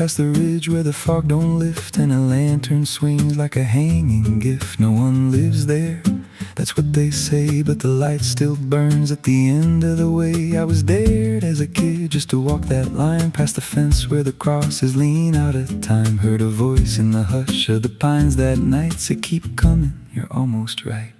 past the ridge where the fog don't lift, and a lantern swings like a hanging gift. No one lives there, that's what they say, but the light still burns at the end of the way. I was dared as a kid just to walk that line past the fence where the crosses lean out of time. Heard a voice in the hush of the pines that night say, keep coming, you're almost right.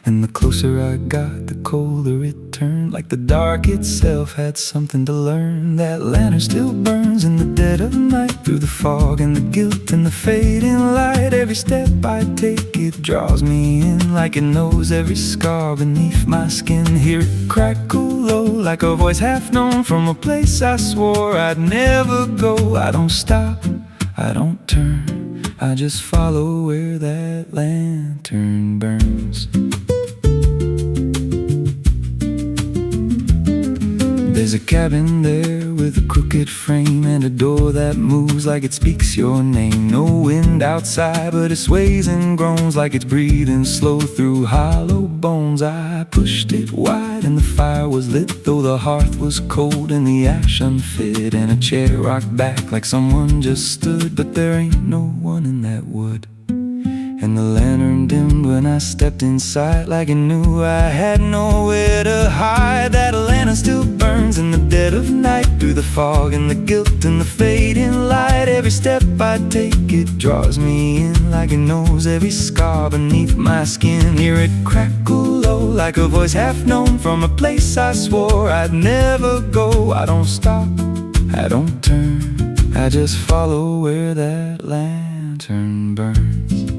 And the closer I got, the colder it turned, like the dark itself had something to learn. That lantern still burns in the dead of night, through the fog and the guilt and the fading light. Every step I take, it draws me in, like it knows every scar beneath my skin. Hear it crackle low, like a voice half known from a place I swore I'd never go. I don't stop, I don't turn, I just follow where that lantern burns. There's a cabin there with a crooked frame and a door that moves like it speaks your name. No wind outside, but it sways and groans like it's breathing slow through hollow bones. I pushed it wide and the fire was lit, though the hearth was cold and the ash unfit, and a chair rocked back like someone just stood. But there ain't no one in that wood. And the lantern dimmed when I stepped inside, like it knew I had nowhere to hide. That lantern still burns in the dead of night, through the fog and the guilt and the fading light. Every step I take, it draws me in, like it knows every scar beneath my skin. Hear it crackle low, like a voice half known from a place I swore I'd never go. I don't stop, I don't turn, I just follow where that lantern burns.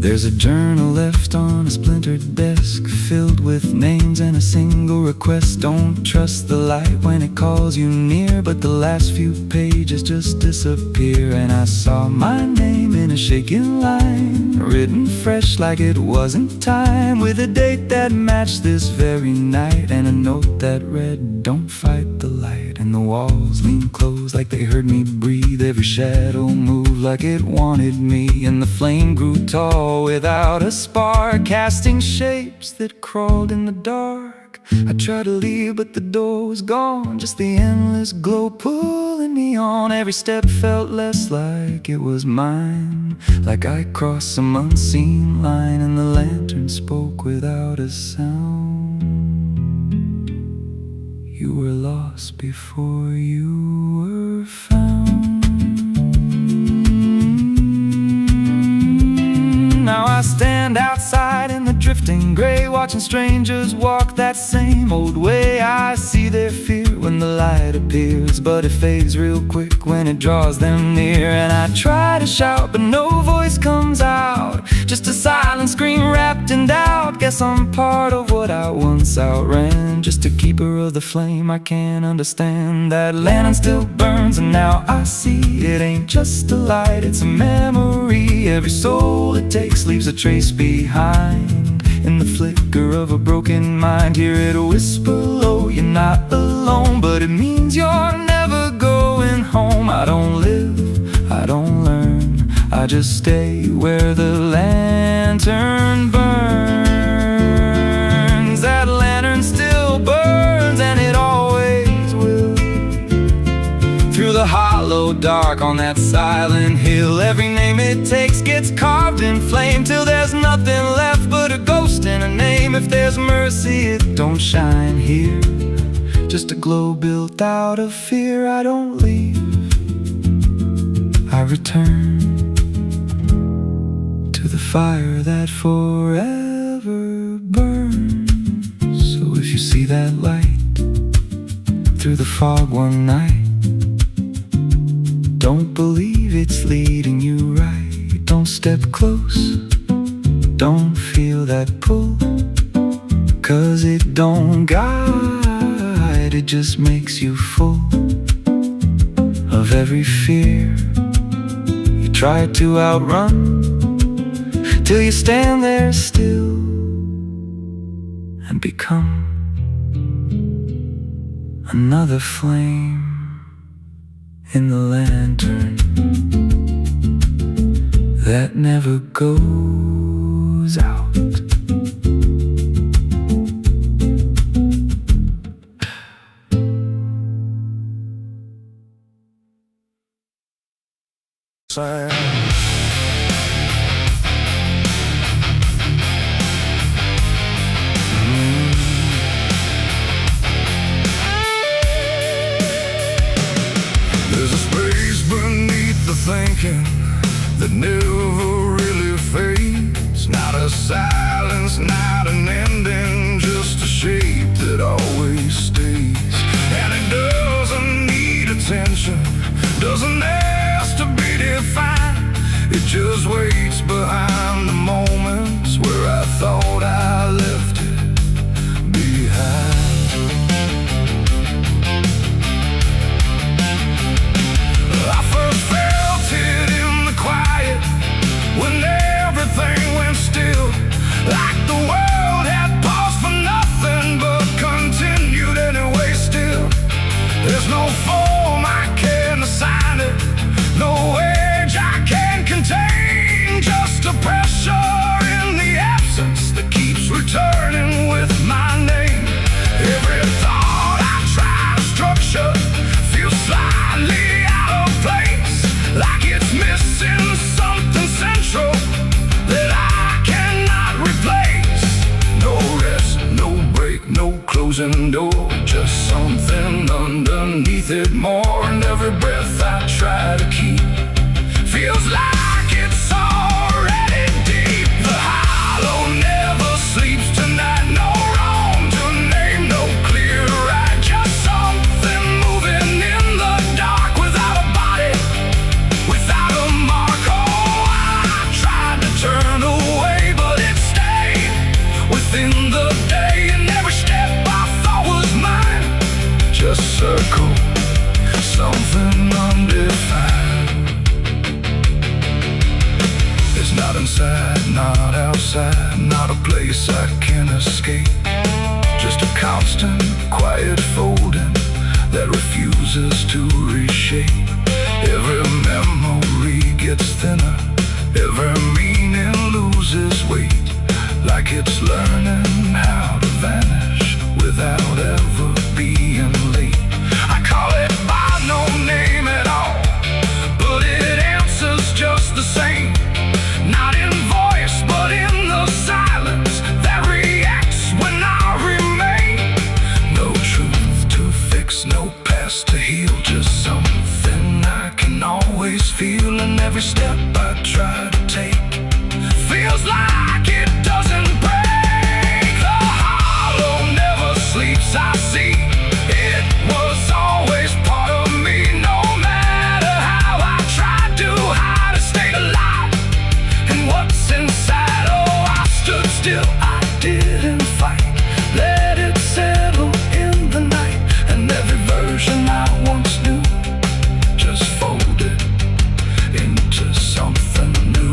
There's a journal left on a splintered desk, filled with names and a single request. Don't trust the light when it calls you near, but the last few pages just disappear. And I saw my name in a shaking line, written fresh like it wasn't time, with a date that matched this very night, and a note that read, don't fight the light. And the walls leaned close like they heard me breathe, every shadow moved like it wanted me, and the flame grew tall without a spark, casting shapes that crawled in the dark. I tried to leave, but the door was gone, just the endless glow pulling me on. Every step felt less like it was mine, like I crossed some unseen line, and the lantern spoke without a sound. You were lost before you were found. Now I stand outside in the drifting gray, watching strangers walk that same old way. I see their fear when the light appears, but it fades real quick when it draws them near. And I try to shout, but no voice comes out, just a silent scream wrapped in doubt. Guess I'm part of what I once outran, just a keeper of the flame I can't understand. That lantern still burns, and now I see it ain't just a light, it's a memory. Every soul it takes leaves a trace behind, in the flicker of a broken mind. Hear it whisper low, you're not alone, but it means you're never going home. I don't live, I don't learn, I just stay where the lantern burns. That lantern still burns, and it always will, through the hollow dark on that silent hill. Every name it takes gets carved in flame, till there's nothing left but a ghost and a name. If there's mercy, it don't shine here, just a glow built out of fear. I don't leave, I return to the fire that forever burns. So if you see that light through the fog one night, don't believe it's leading you right. Don't step close, don't feel that pull, 'cause it don't guide, it just makes you full of every fear you try to outrun, till you stand there still and become another flame in the lantern that never goes out. sound. There's a space beneath the thinking that never really fades. Not a silence, not an ending, just a shape that always stays. And it doesn't need attention, doesn't ask to be defined. It just waits behind the moments where I thought I left it behind. I first felt it in the quiet, when everything went still, like the world had paused for nothing but continued anyway still. There's no form I can assign it, no age I can contain, just a pressure in the absence that keeps returning with my name. Every thought I try to structure feels slightly out of place, like it's missing something central that I cannot replace. No rest, no break, no closing door, just something underneath it more. And every breath I try to keep feels like it's already deep. The hollow never sleeps tonight, no wrong to name, no clear right, just something moving in the dark without a body, without a mark. Oh, I tried to turn away, but it stayed within the day, and every step I thought was mine just circle something undefined. It's not inside, not outside, not a place I can escape, just a constant, quiet folding that refuses to reshape. Every memory gets thinner, every meaning loses weight, like it's learning how to vanish without ever being late. I call it by no name at all, but it answers just the same. Not in voice, but in the silence that reacts when I remain. No truth to fix, no past to heal, just something I can always feel. And every step I try to take feels like it doesn't break. The hollow never sleeps, I see. It was always part of me, no matter how I tried to hide or stay alive. And what's inside, oh, I stood still, I didn't fight, let it settle in the night. And every version I once knew just folded into something new.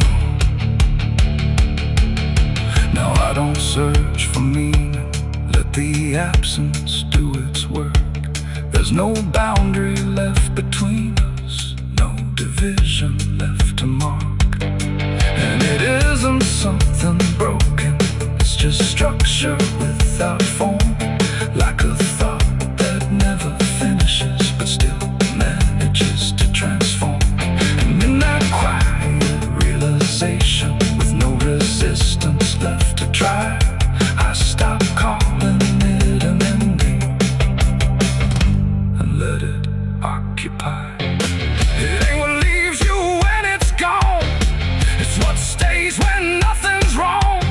Now I don't search for meaning, let the absence do its work. There's no boundary left between us, no division left to mark. And it isn't something broken, it's just structure without form, like a thought that never finishes but still manages to transform. And in that quiet realization, with no resistance left to try, I stop calling it an ending and let it occupy. It ain't what leaves you when it's gone, it's what stays when nothing's wrong.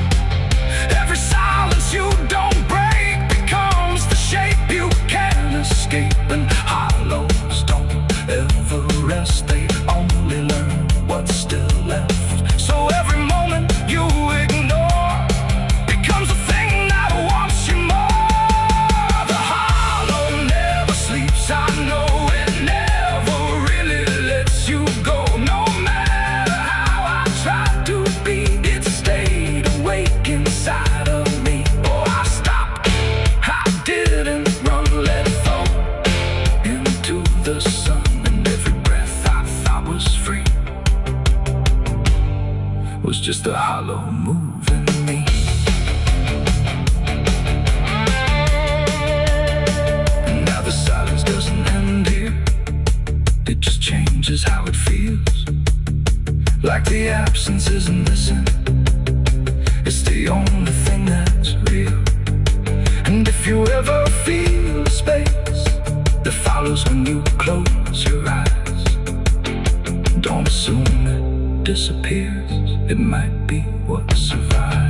Every silence you don't break becomes the shape you can't escape. And hollows don't ever rest, they only learn what's still left. So every moment you ignore becomes a thing that wants you more. The hollow never sleeps, I know it never really lets you go. No matter how I tried to be, it stayed awake inside of me. Oh, I stopped, I didn't run, let it fall into the sun. And every breath I thought was free was just a hollow moving me. And now the silence doesn't end here, it just changes how it feels. like the absence isn't missing. It's the only thing that's real. And if you ever feel space that follows when you close your eyes, don't assume it disappears. It might be what survives.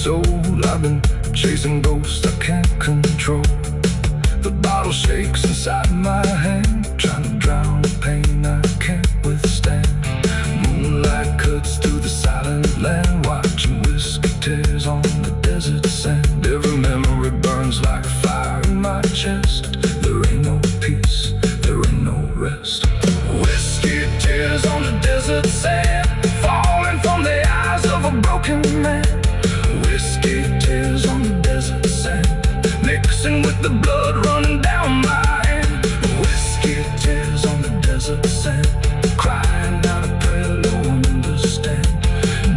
Soul, I've been chasing ghosts I can't control. The bottle shakes inside my hand, trying to drown the pain I can't withstand. Moonlight cuts through the silent land, watching whiskey tears on the desert sand. Every memory burns like fire in my chest. There ain't no peace, there ain't no rest. Whiskey tears on the desert sand, falling from the eyes of a broken man. Whiskey tears on the desert sand, mixing with the blood running down my hand. Whiskey tears on the desert sand, crying out a prayer no one understands.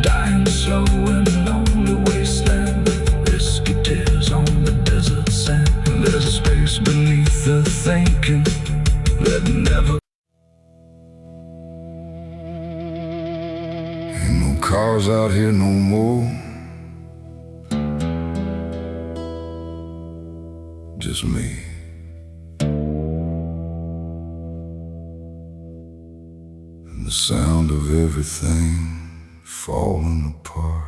Dying slow in a lonely wasteland, whiskey tears on the desert sand. There's a space beneath the thinking that never. Ain't no cars out here no more, just me. And the sound of everything falling apart.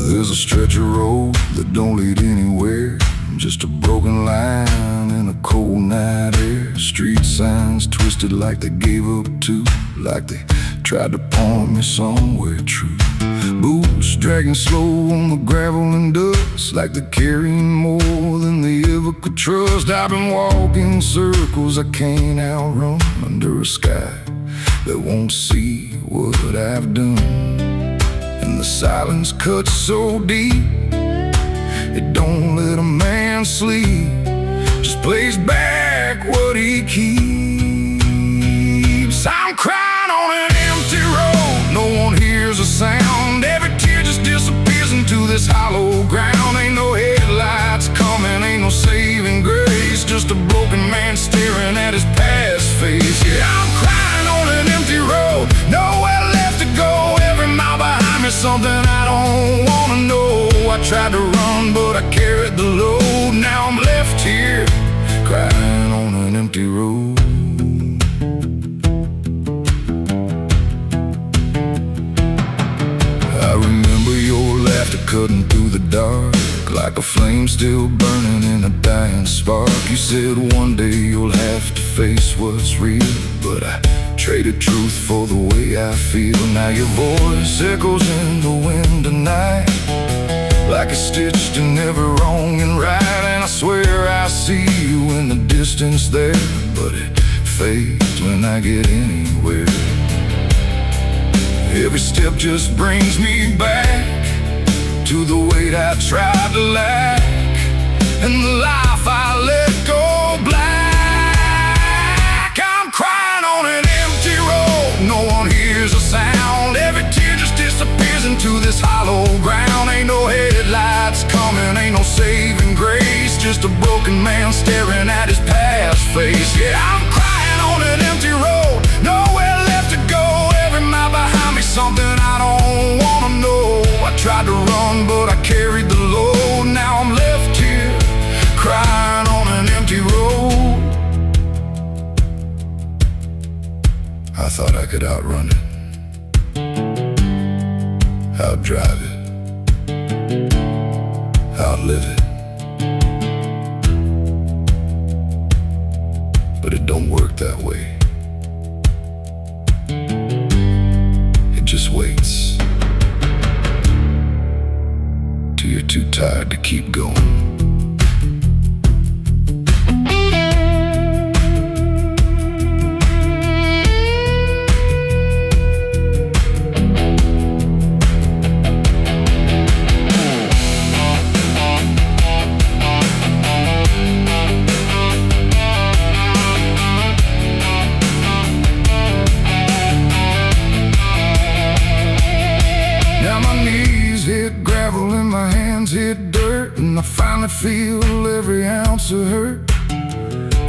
There's a stretch of road that don't lead anywhere, just a broken line in a cold night air. Street signs twisted like they gave up too, like they tried to point me somewhere true. Boots dragging slow on the gravel and dust, like they're carrying more than they ever could trust. I've been walking circles I can't outrun, under a sky that won't see what I've done. And the silence cuts so deep, it don't let a man sleep, just plays back what he keeps. I'm crying on an empty road, no one hears a sound. Every tear just disappears into this hollow ground. Ain't no headlights coming, ain't no saving grace, just a broken man staring at his past face. Yeah, I'm crying on an empty road, nowhere left to go. Every mile behind me, something I don't wanna know. I tried to run, but I carried the load. Now I'm left here, crying on an empty road. I remember your laughter cutting through the dark, like a flame still burning in a dying spark. You said one day you'll have to face what's real, but I traded truth for the way I feel. Now your voice echoes in the wind tonight, like it's stitched in every wrong and right. And I swear I see you in the distance there, but it fades when I get anywhere. Every step just brings me back to the weight I tried to lack, and the life I let go black. I'm crying on an empty road, no one hears a sound. Every tear just disappears into this hollow ground. Ain't no headlights coming, ain't no saving grace, just a broken man staring at his past face. Yeah, I'm crying on an empty road, nowhere left to go. Every mile behind me, something I don't wanna know. I tried to run, but I carried the load. Now I'm left here, crying on an empty road. I thought I could outrun it, outdrive it, outlive it. But it don't work that way. It just waits till you're too tired to keep going. Hit dirt and I finally feel every ounce of hurt.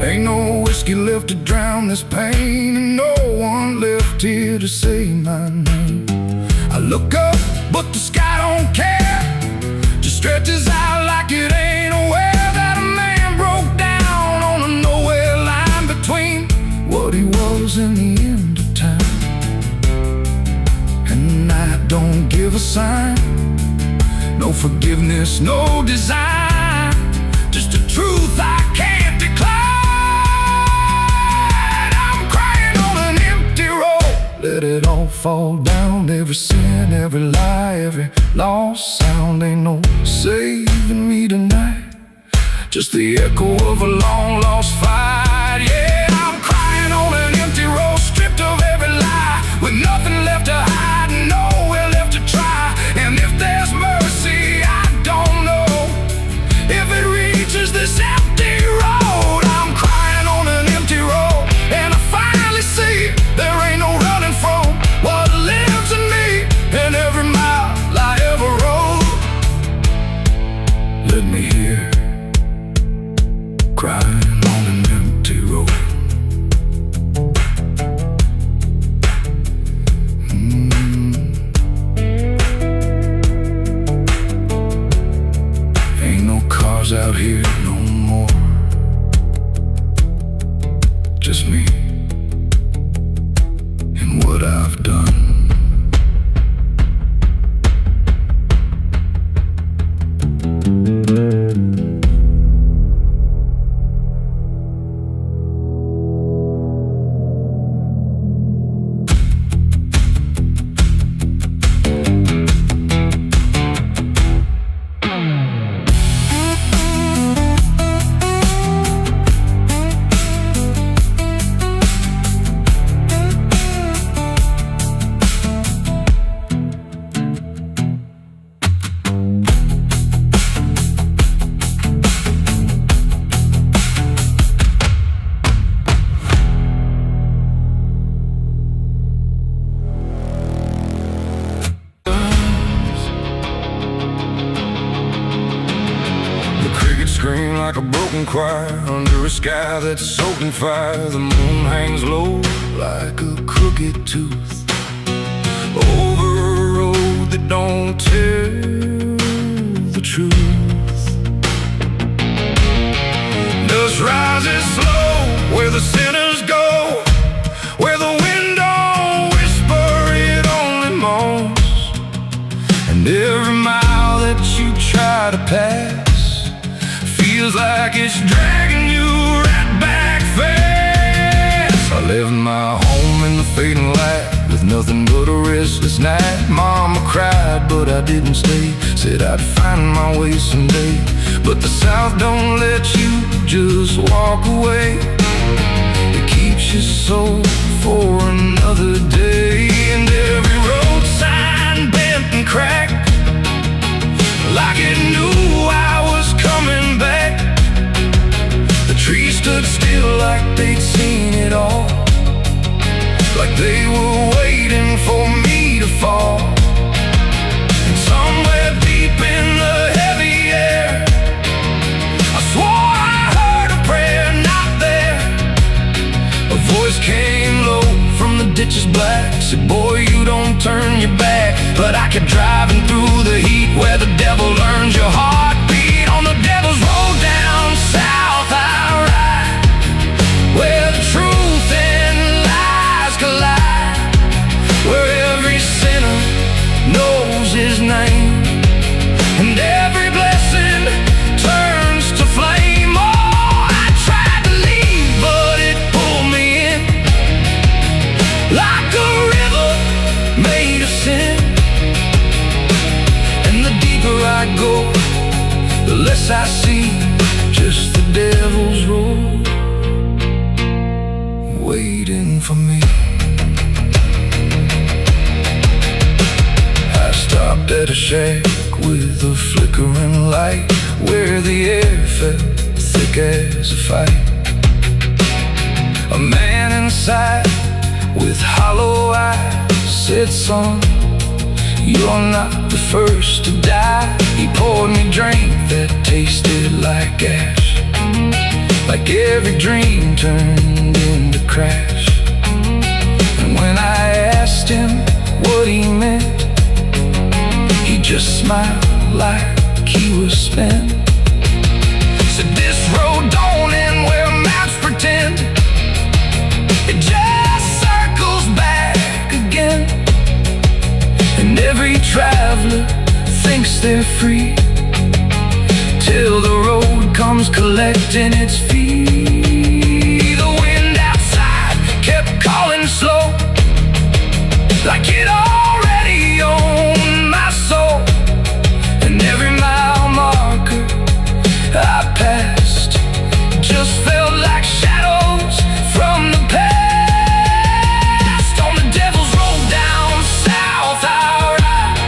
Ain't no whiskey left to drown this pain, and no one left here to say my name. I look up, but the sky don't care, just stretches out like it ain't aware that a man broke down on a nowhere line between what he was and the end of time. And I don't give a sign, no forgiveness, no design, just a truth I can't decline. I'm crying on an empty road, let it all fall down. Every sin, every lie, every lost sound. Ain't no saving me tonight, just the echo of a long lost fight. Yeah, I'm crying on an empty road, stripped of every lie, with nothing left to hide and nowhere left to try. And if there's mercy, I don't know if it reaches this empty road. I'm crying on an empty road, and I finally see there ain't no running from what lives in me and every mile I ever rode. Let me hear crying on an empty road. Out here no more, just me and what I've done. Scream like a broken choir under a sky that's soaked in fire. The moon hangs low like a crooked tooth over a road that don't tell the truth. Dust rises slow where the sinners go, where the wind don't whisper, it only moans. And every mile that you try to pass feels like it's dragging you right back fast. I left my home in the fading light with nothing but a restless night. Mama cried, but I didn't stay, said I'd find my way someday. But the South don't let you just walk away, it keeps you so for another day. And every road sign bent and cracked, like it knew I was coming back. The trees stood still like they'd seen it all, like they were waiting for me to fall. And somewhere deep in the heavy air, I swore I heard a prayer not there. A voice came low from the ditches black, said, boy, you don't turn your back. But I kept driving through the heat where the devil learns your heartbeat. On the devil's road down south I ride, where the truth and lies collide, where every sinner knows go, the less I see, just the devil's road waiting for me. I stopped at a shack with a flickering light, where the air felt thick as a fight. A man inside with hollow eyes said, "Son, you're not the first to die." He poured me a drink that tasted like ash, like every dream turned into crash. And when I asked him what he meant, he just smiled like he was spent. Said, "This road don't end where maps pretend, it just circles back again. And every traveler thinks they're free, till the road comes collecting its fee." The wind outside kept calling slow, like it already owned my soul. And every mile marker I passed just felt like shadows from the past. On the devil's road down south I ride,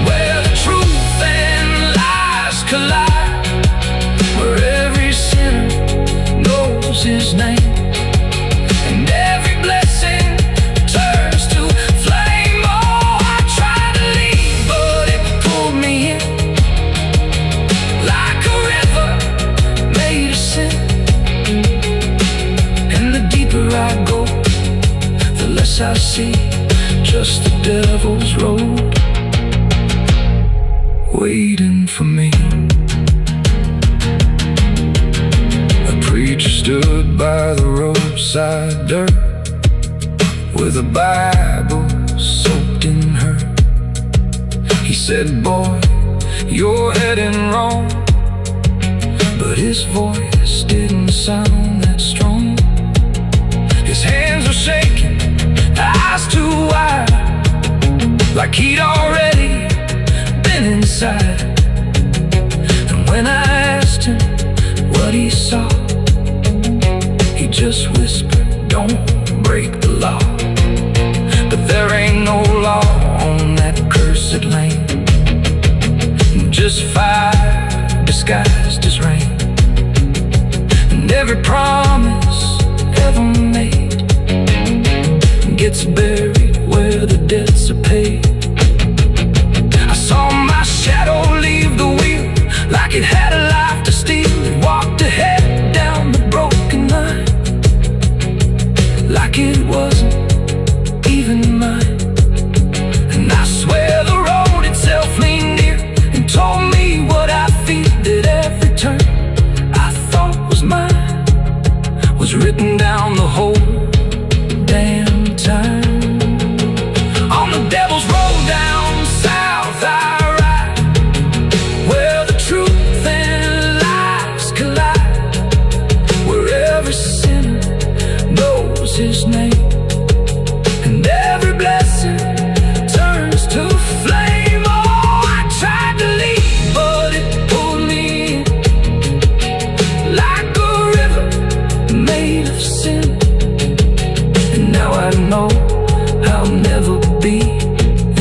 where the truth and lies collide, where every sinner knows his name, and every blessing turns to flame. Oh, I tried to leave, but it pulled me in, like a river made of sin. And the deeper I go, the less I see, just the devil's road waiting for me. A preacher stood by the roadside dirt, with a Bible soaked in her. He said, "Boy, you're heading wrong," but his voice didn't sound that strong. His hands were shaking, eyes too wide, like he'd already been inside. And when I asked him what he saw, he just whispered, "Don't break the law." But there ain't no law on that cursed land, just fire disguised as rain. And every promise ever made gets buried where the debts are paid. I saw my shadow leave the wheel, like it had a life to steal. It walked ahead down the broken line, like it wasn't even mine. And I swear the road itself leaned near and told me what I feel, that every turn I thought was mine was written down the whole damn time. On the devil's road down south I ride, where the truth and lies collide, where every sinner knows his name, and every blessing turns to flame. Oh, I tried to leave, but it pulled me in, like a river made of sin. And now I know I'll never be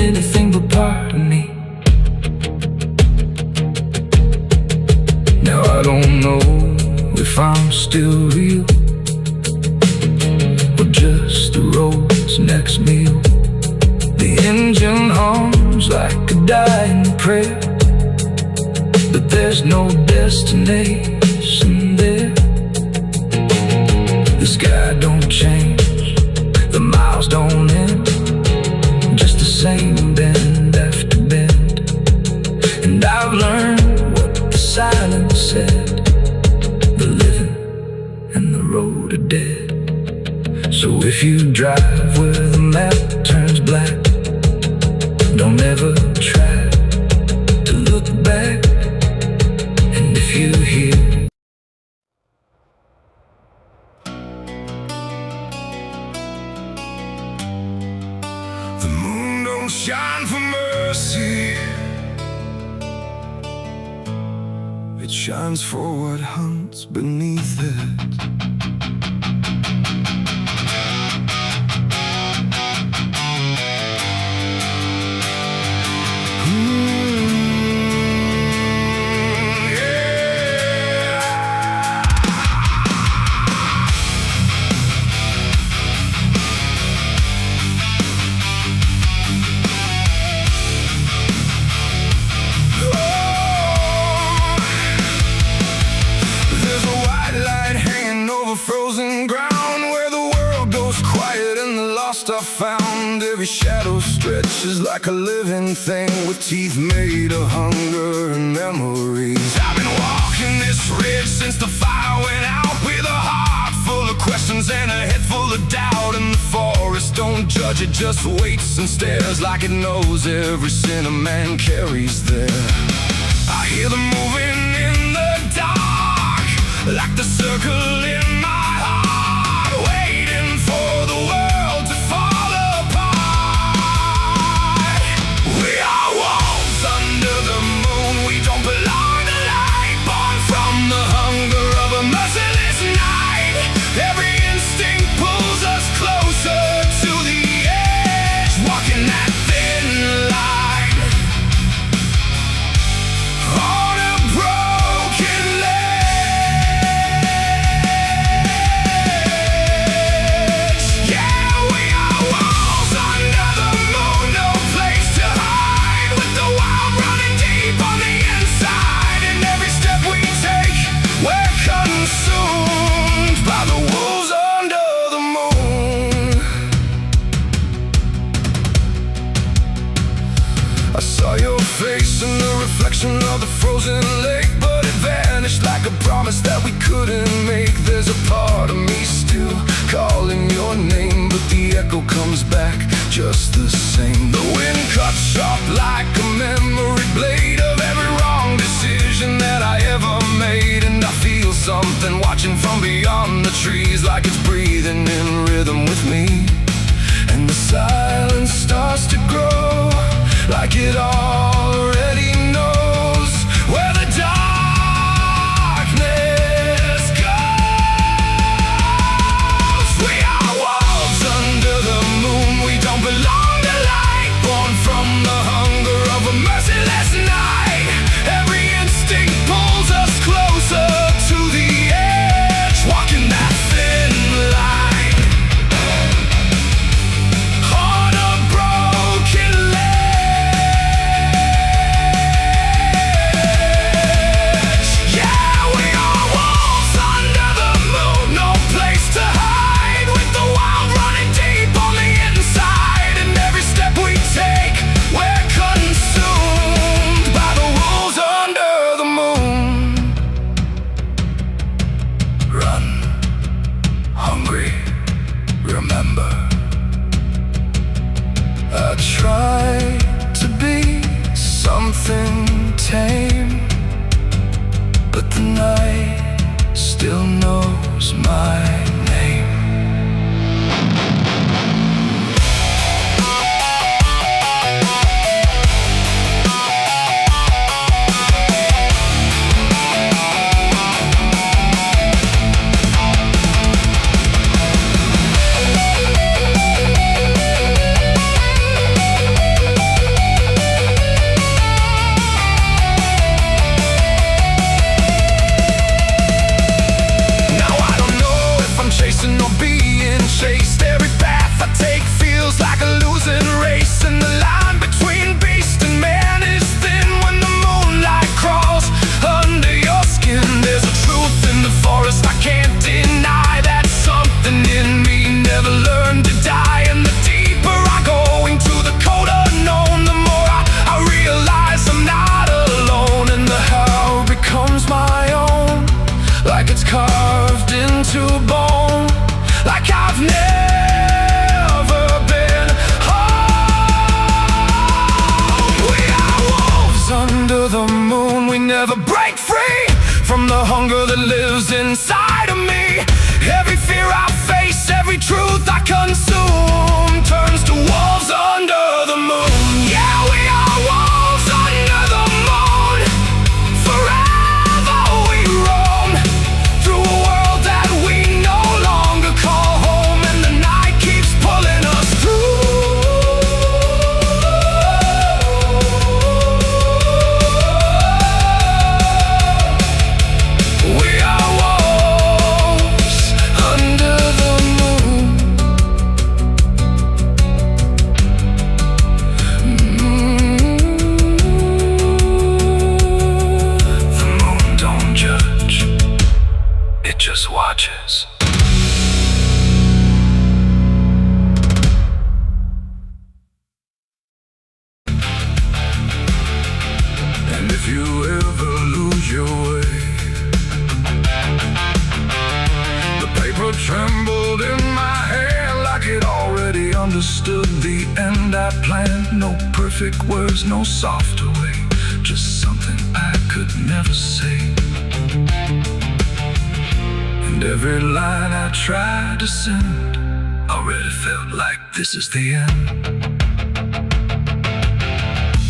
anything but part of me. Now I don't know if I'm still real, or just the road's next meal. The engine hums like a dying prayer, but there's no destination there. The sky don't change, the miles don't end, just the same bend after bend. And I've learned what the silence said, the living and the road are dead. So if you drive where the map turns black, don't ever try to look back. And if you hear the moon don't shine for mercy, shines for what hunts beneath it. Frozen ground where the world goes quiet and the lost are found. Every shadow stretches like a living thing with teeth made of hunger and memories. I've been walking this ridge since the fire went out, with a heart full of questions and a head full of doubt. And the forest don't judge, it just waits and stares like it knows every sin a man carries there. I hear them moving in the dark, like the circle in my heart, waiting for the world to fall apart. We are wolves under the moon, we don't belong to light, born from the hunger of a merciless night. Every instinct pulls us closer to the edge, walking that thin line on a broken ledge. Yeah, we are wolves under the moon, no place to hide, with the wild running deep on the inside. And every step we take, we're consumed by the wolves under the moon. I saw your face in the reflection of the frozen lake, but it vanished like a promise that we couldn't make. There's a part of me still calling your name, but the echo comes back just the same. The wind cuts sharp like a memory blade of every wrong decision that I ever made. And I feel something watching from beyond the trees, like it's breathing in rhythm with me. And the silence starts to grow, like it already knows where the darkness goes. We are wolves under the moon, we don't belong to light, born from the hunger of a merciless night. Every instinct pulls us closer to the edge, walking that thin line on a broken ledge. Yeah, we are wolves under the moon, no place to hide, with the wild running deep on the inside. And every step we take, we're consumed by the wolves under the moon. Run, hungry, remember. I try to be something tame, but the night still knows my name. Now I don't know if I'm chasing or being chased. Every path I take feels like a losing race, and the line between beast and man is thin when the moonlight crawls under your skin. There's a truth in the forest I can't deny, that something in me never learned to die. And the deeper I go into the cold unknown, the more I realize I'm not alone. And the how becomes my own, like it's carved into bone, like I've never been home. We are wolves under the moon, we never break free from the hunger that lives inside of me. Every fear I face, every truth I consume, turns to wolves under the moon. Yeah, we are wolves under the moon, forever I planned, no perfect words, no softer way, just something I could never say. And every line I tried to send already felt like this is the end.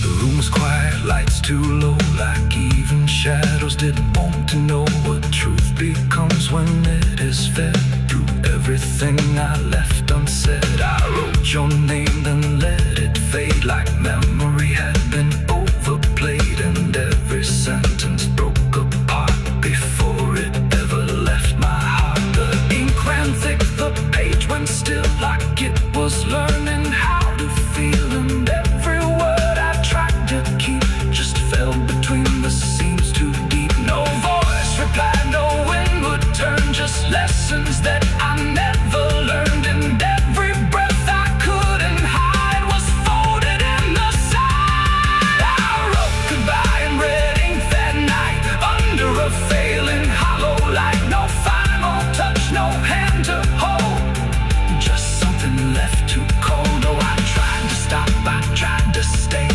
The room was quiet, lights too low, like even shadows didn't want to know what truth becomes when it is fed through everything I left unsaid. I wrote your name, then let it fade like memory had been overplayed, and every sentence broke apart before it ever left my heart. The ink ran thick, the page went still, like it was learning how to feel, and every word I tried to keep just fell between the seams too deep. No voice replied, no wind would turn, just lessons that I never learned, and every breath I couldn't hide was folded in the side. I wrote goodbye in red ink that night, under a failing hollow light. No final touch, no hand to hold, just something left too cold. Oh, I tried to stop, I tried to stay,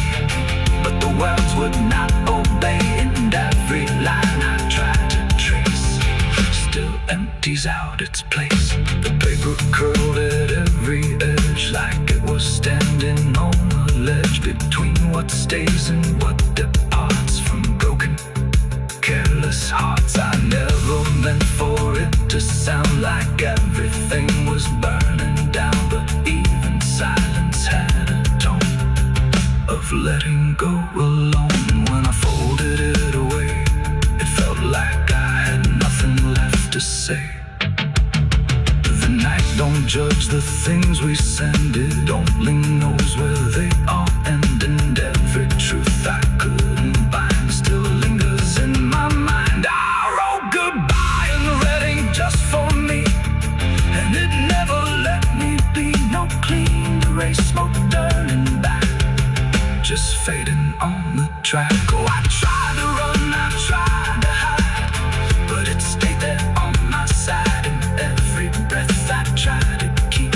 but the words would not obey, and every line I tried to trace still empties out its place. The paper curled at every edge, like it was standing on a ledge between what stays and what departs from broken, careless hearts. I never meant for it to sound like everything was burning down, but even silence had a tone of letting go alone. When I folded it away, it felt like I had nothing left to say. The night don't judge the things we send, it only knows where they all end, and every truth I couldn't bind still lingers in my mind. I wrote goodbye in red ink just for me, and it never let me be. No clean erase, smoke turning back, just fading on the track. Oh, I tried to run, I tried to hide, but it stayed there on my side, and every breath I tried to keep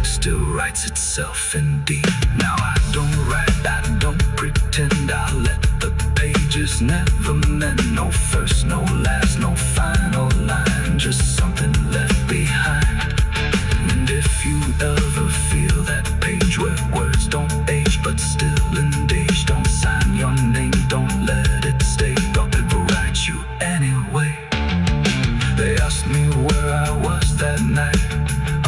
still writes itself in deep. Now I don't write, I don't pretend, I let the pages never meant no first, no last, no final line, just something left behind. And if you ever feel that page where words don't age but still engage, don't sign your name, don't let it stay, but people write you anyway. They asked me where I was that night,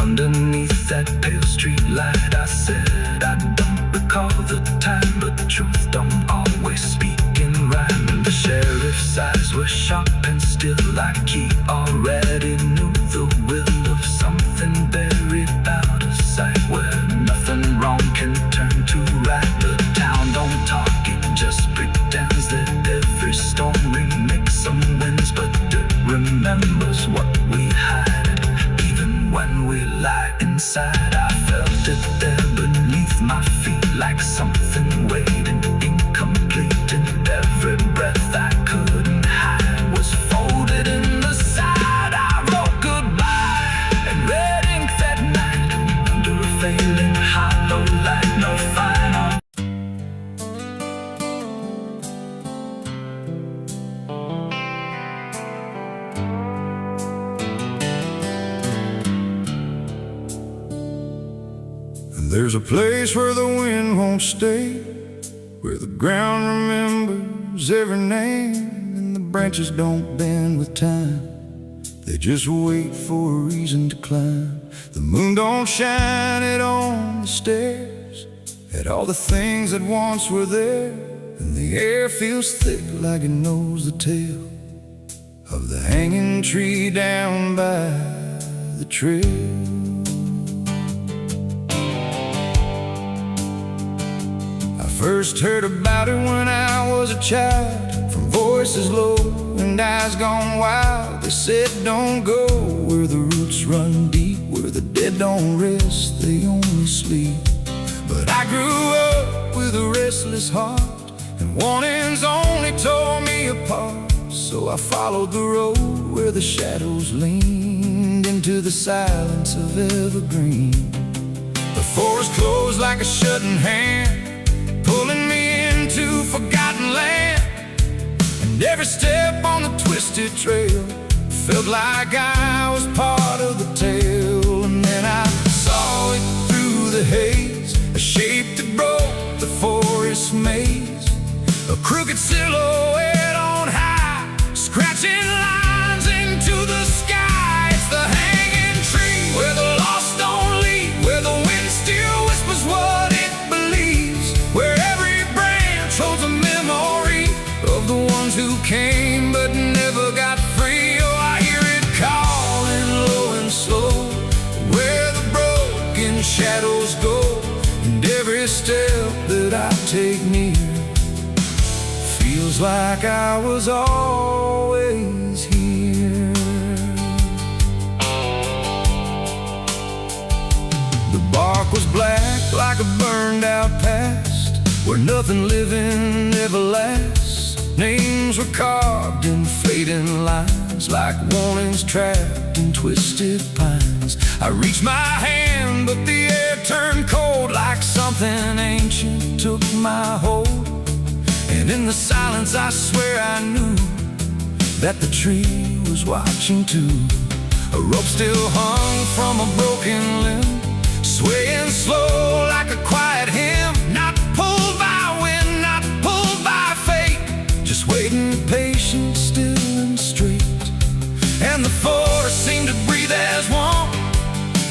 underneath that pale street light. I said I don't recall the time, but truth don't always speak in rhyme. And the sheriff's eyes were sharp and still, like he already knew the will of something buried out of sight, where nothing wrong can turn to right. The town don't talk, it just pretends that every storm remakes some winds, but it remembers what we hide, even when we lie inside. I felt it there beneath my feet, like something waiting incomplete, and every breath I couldn't hide was folded in the side. I wrote goodbye in red ink that night, under a failing hollow light. No final. There's a place where the wind won't stay, where the ground remembers every name, and the branches don't bend with time, they just wait for a reason to climb. The moon don't shine it on the stairs, at all the things that once were there, and the air feels thick like it knows the tale of the hanging tree down by the trail. First heard about it when I was a child, from voices low and eyes gone wild. They said don't go where the roots run deep, where the dead don't rest, they only sleep. But I grew up with a restless heart, and warnings only tore me apart. So I followed the road where the shadows leaned into the silence of evergreen. The forest closed like a shutting hand, pulling me into forgotten land. And every step on the twisted trail felt like I was part of the tale. And then I saw it through the haze, a shape that broke the forest maze, a crooked silhouette on high, scratching lines into the sky. It's the hanging tree where the lost don't leave, where the wind still whispers what it believes, where every branch holds a memory of the ones who came but never got free. Oh, I hear it calling low and slow, where the broken shadows go, and every step that I take near feels like I was always here. The bark was black like a burned out past, where nothing living ever lasts. Names were carved in fading lines, like warnings trapped in twisted pines. I reached my hand, but the air turned cold, like something ancient took my hold. And in the silence I swear I knew that the tree was watching too. A rope still hung from a broken limb, swaying slow like a quiet hymn, not pulled by wind, not pulled by fate, just waiting patient, still and straight. And the forest seemed to breathe as one,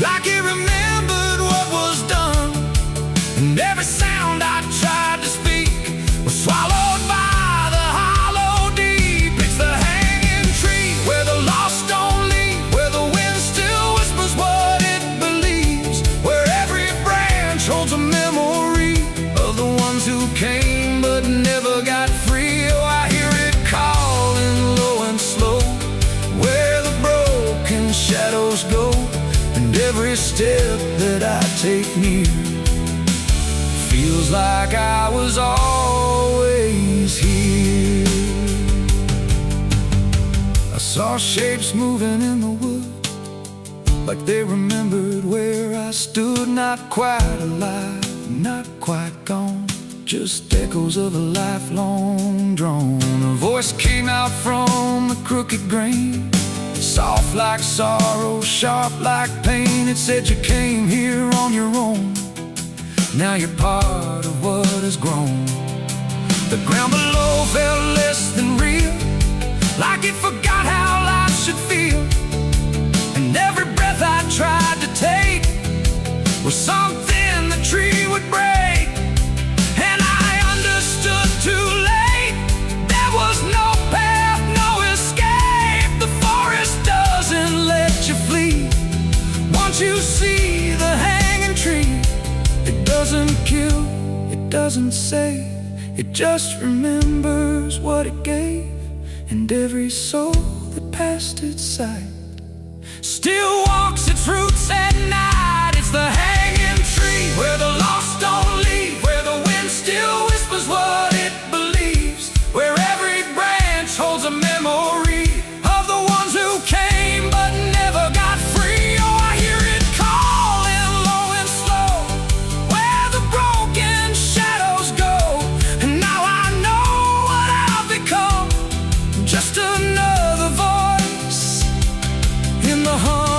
like it remembered what was done. And every sound I tried to speak was swallowed by the hollow deep. It's the hanging tree where the lost don't leave, where the wind still whispers what it believes, where every branch holds a memory of the ones who came but never got free. Oh, I hear it calling low and slow, where the broken shadows go, and every step that I take near feels like I was always here. I saw shapes moving in the wood, like they remembered where I stood. Not quite alive, not quite gone, just echoes of a lifelong drone. A voice came out from the crooked grain, soft like sorrow, sharp like pain. It said you came here on your own, now you're part of what has grown. The ground below felt less than real, like it forgot how life should feel. And every breath I tried to take was something the tree would break. And I understood too late, there was no path, no escape. The forest doesn't let you flee. Once you see the hanging tree, it doesn't kill, it doesn't save, it just remembers what it gave. And every soul that passed its sight still walks its roots at night. It's the hanging tree where the lost don't leave, where the wind still whispers what it believes, where every branch holds a memory of the ones who came but never got free. Oh, I hear it calling low and slow, where the broken shadows go. And now I know what I've become, just another voice in the hum.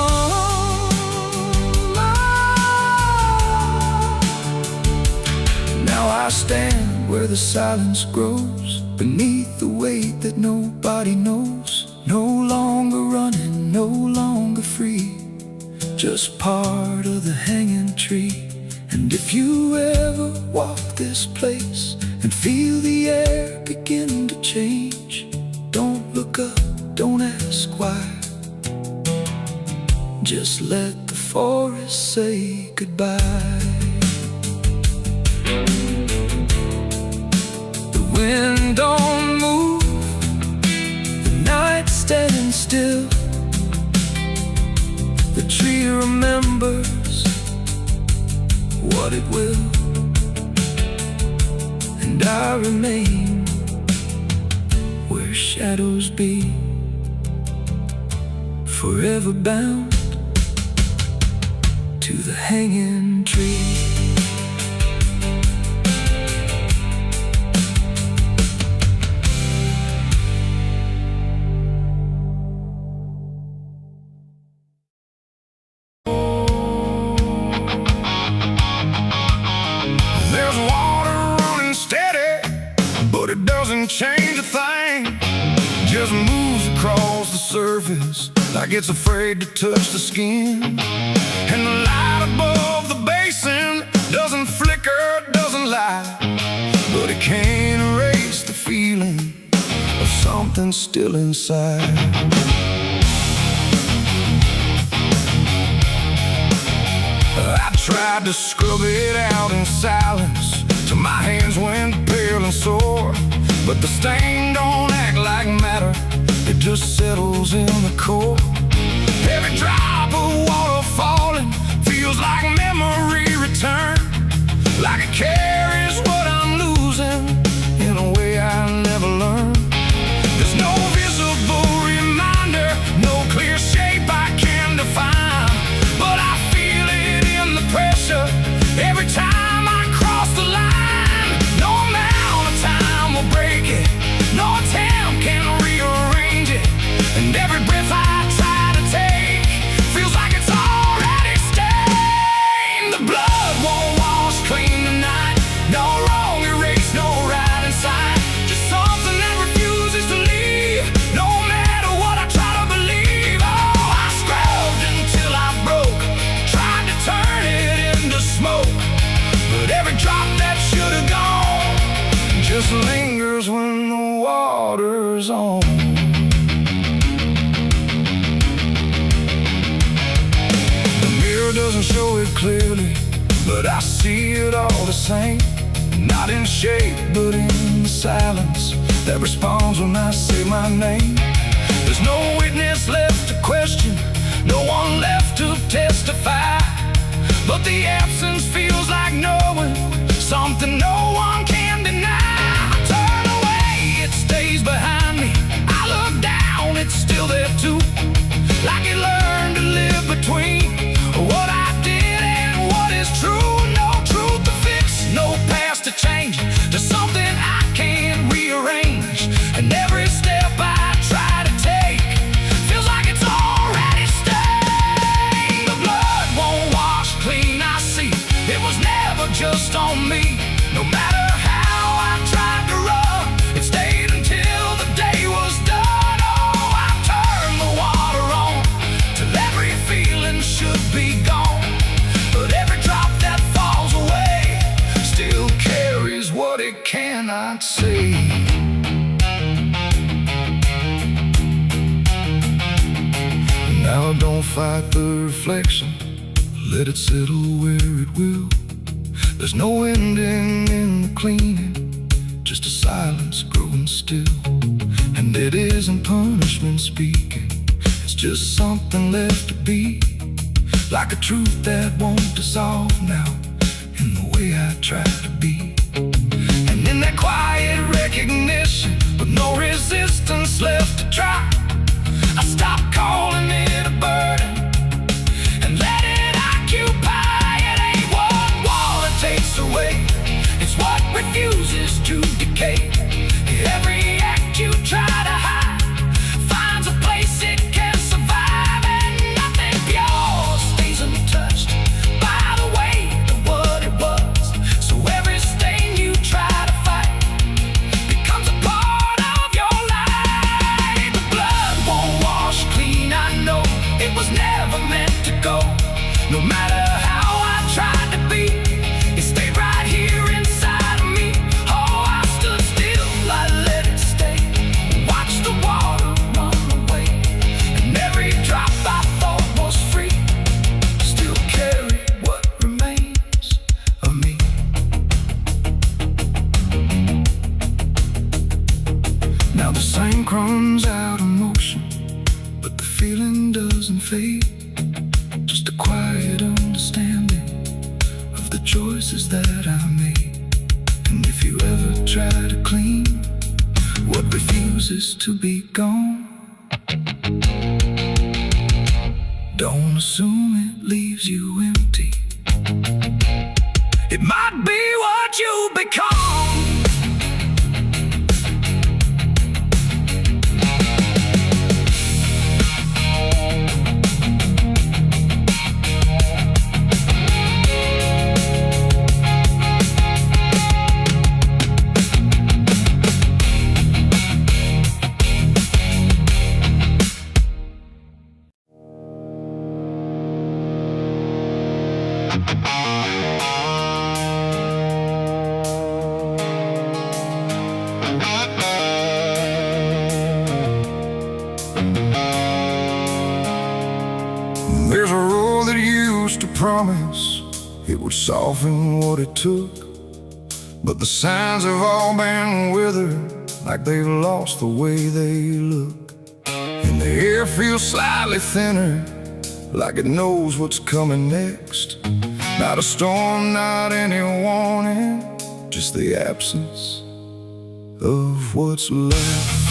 Now I stand where the silence grows, beneath the weight that nobody knows. No longer running, no longer free, just part of the hanging tree. And if you ever walk this place and feel the air begin to change, don't look up, don't ask why, just let the forest say goodbye. The wind don't move, the night standing still, the tree remembers what it will, and I remain where shadows be, forever bound to the hanging tree. There's water running steady, but it doesn't change a thing. Just moves across the surface like it's afraid to touch the skin. And the light above the basin doesn't flicker, doesn't light, but it can't erase the feeling of something still inside. I tried to scrub it out in silence till my hands went pale and sore, but the stain don't act like matter, it just settles in the core. Every drop of water falling feels like memory return, like it carries what I'm losing in a way I never learned. There's no visible reminder, no clear shape I can define, but I feel it in the pressure every time I cross the line. No amount of time will break it, no attempt can rearrange it, and every breath I try to take feels like it's already stained. The blood won't wash clean tonight, no wrong erase, no right inside, just something that refuses to leave, no matter what I try to believe. Oh, I scrubbed until I broke, tried to turn it into smoke, but every drop that should have gone just lingers when the water's on. The mirror doesn't show it clearly, but I see it all the same. Not in shape, but in the silence that responds when I say my name. There's no witness left to question, no one left to testify, but the absence feels like knowing something no one can deny. I turn away, it stays behind me. I look down, it's still there too, like it learned to live between what I did and what is true. No truth to fix, no past to change, to something I can't rearrange. And every step I try to take feels like it's already stained. The blood won't wash clean, I see it was never just on me. No matter how I tried to run, it stayed until the day was done. Oh, I turned the water on till every feeling should be gone, but every drop that falls away still carries what it cannot see. Now don't fight the reflection, let it settle where it will. There's no ending in the cleaning, just a silence growing still. And it isn't punishment speaking, it's just something left to be, like a truth that won't dissolve now in the way I try to be. And in that quiet recognition, with no resistance left to try, I stop calling it a burden and let it occupy. It ain't what water takes away, it's what refuses to decay. Every act you try to hide finds a place it can survive, and nothing pure stays untouched by the weight of what it was. So every stain you try to fight becomes a part of your life. The blood won't wash clean, I know it was never meant to go. No matter how I tried to be, it stayed right here inside of me. Oh, I stood still, I let it stay, watched the water run away, and every drop I thought was free still carried what remains of me. Now the same crumbs out of motion, but the feeling doesn't fade, just a quiet understanding of the choices that I made. And if you ever try to clean what refuses to be gone, don't assume it leaves you empty. It might be what you become. There's a road that used to promise it would soften what it took, but the signs have all been withered, like they've lost the way they look. And the air feels slightly thinner, like it knows what's coming next. Not a storm, not any warning, just the absence of what's left.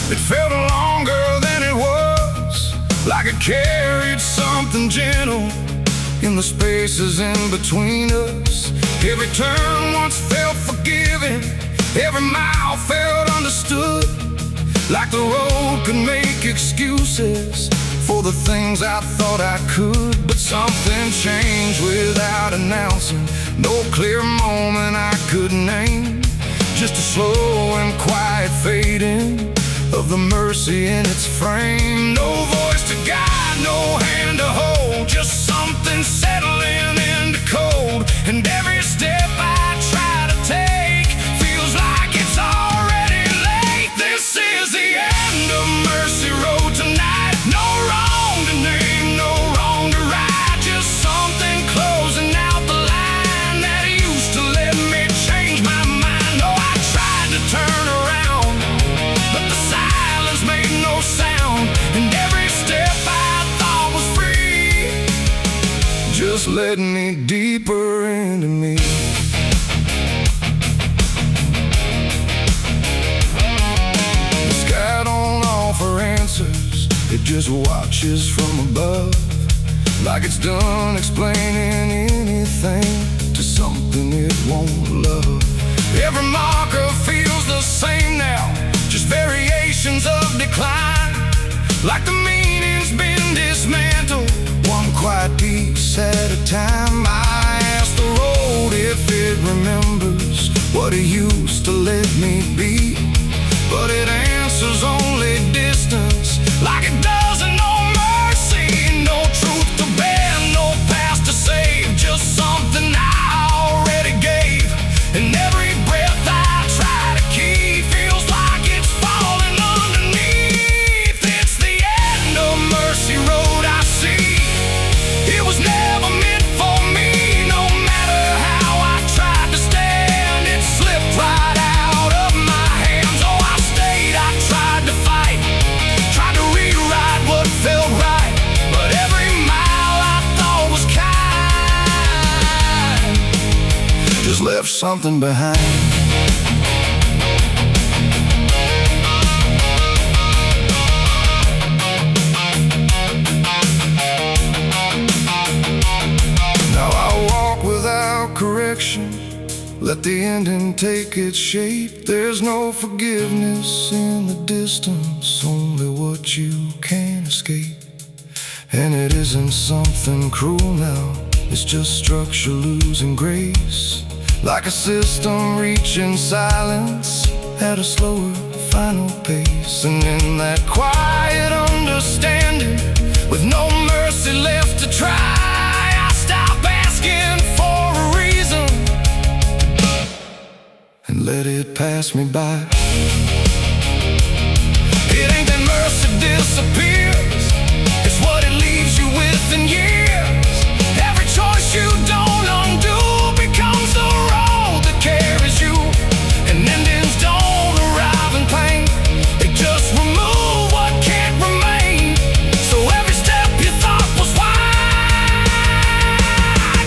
It felt longer than it was, like it carried something gentle in the spaces in between us. Every turn once felt forgiving, every mile felt understood, like the road could make excuses for the things I thought I could. But something changed without announcing, no clear moment I could name, just a slow and quiet fading of the mercy in its frame. No voice to guide, no hand to hold, just something settling into cold. And every step I try to take feels like it's already late. This is the end of Mercy Road tonight. No wrong to name, no wrong to right, just something closing out the line that used to let me change my mind. Oh, I tried to turn around, but the silence made no sound, and every step I thought was free just led me deeper into me. The sky don't offer answers, it just watches from above, like it's done explaining anything to something it won't love. Every marker feels the same now, just variations of decline, like the meaning's been dismantled, one quiet piece at a time. I ask the road if it remembers what it used to let me be, but it answers only distance, like it doesn't know mercy, no truth to bear, no past to save, just something I already gave. And every breath I try to keep feels like it's falling underneath. It's the end of Mercy Road, I see. It was never meant for me, no matter how I tried to stand, it slipped right out of my hands. Oh, I stayed, I tried to fight, tried to rewrite what felt right, but every mile I thought was kind just left something behind. Now I walk without correction, let the ending take its shape. There's no forgiveness in the distance, only what you can't escape. And it isn't something cruel now, it's just structure losing grace, like a system reaching silence at a slower final pace. And in that quiet understanding, with no mercy left to try, I stop asking for a reason and let it pass me by. It ain't that mercy disappears, it's what it leaves you with in years. Every choice you don't undo becomes the road that carries you, and endings don't arrive in pain, they just remove what can't remain. So every step you thought was wide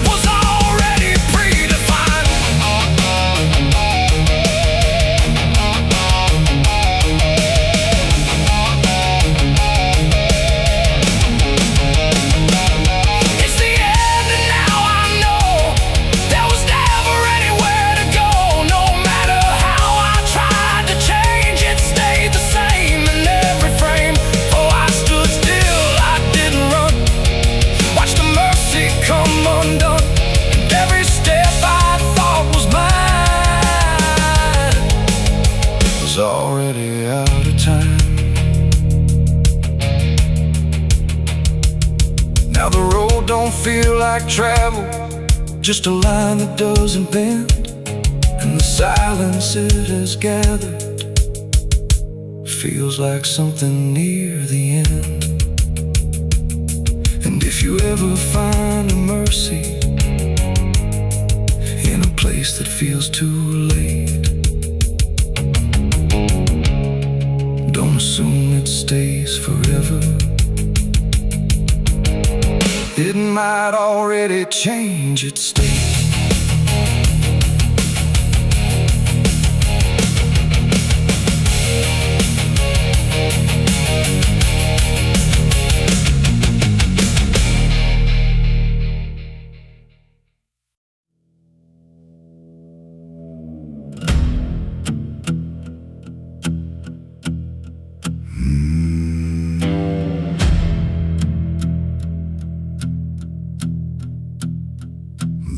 was already already out of time. Now the road don't feel like travel, just a line that doesn't bend. And the silence it has gathered feels like something near the end. And if you ever find a mercy in a place that feels too late, don't assume it stays forever. It might already change its state.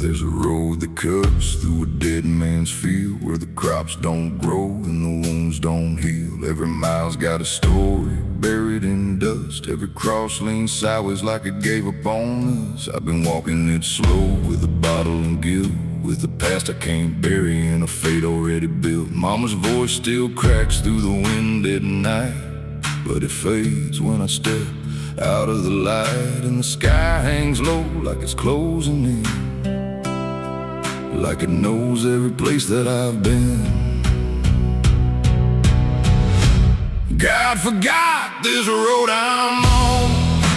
There's a road that cuts through a dead man's field, where the crops don't grow and the wounds don't heal. Every mile's got a story buried in dust. Every cross leans sideways like it gave up on us. I've been walking it slow with a bottle and guilt, with the past I can't bury and a fate already built. Mama's voice still cracks through the wind at night, but it fades when I step out of the light. And the sky hangs low like it's closing in, like it knows every place that I've been. God forgot this road I'm on.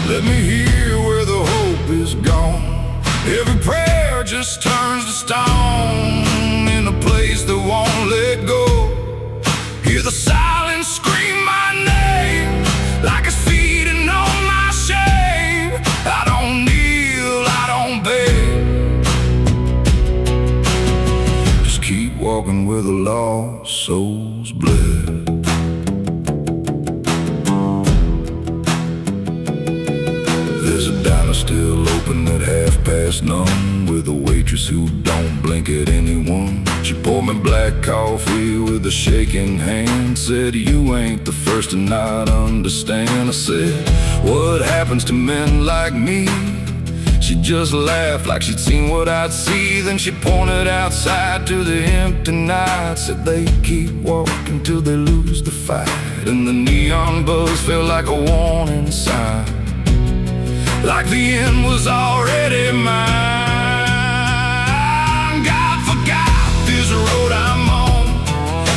Let me hear where the hope is gone. Every prayer just turns to stone in a place that won't let go. Hear the silence scream my name like it's feeding on my shame. I don't kneel, I don't beg, keep walking where the lost souls bled. There's a diner still open at 9:30, with a waitress who don't blink at anyone. She poured me black coffee with a shaking hand, said, "You ain't the first to not understand." I said, "What happens to men like me?" She just laughed like she'd seen what I'd see. Then she pointed outside to the empty night, said they keep walking till they lose the fight. And the neon buzz felt like a warning sign, like the end was already mine. God forgot this road I'm on.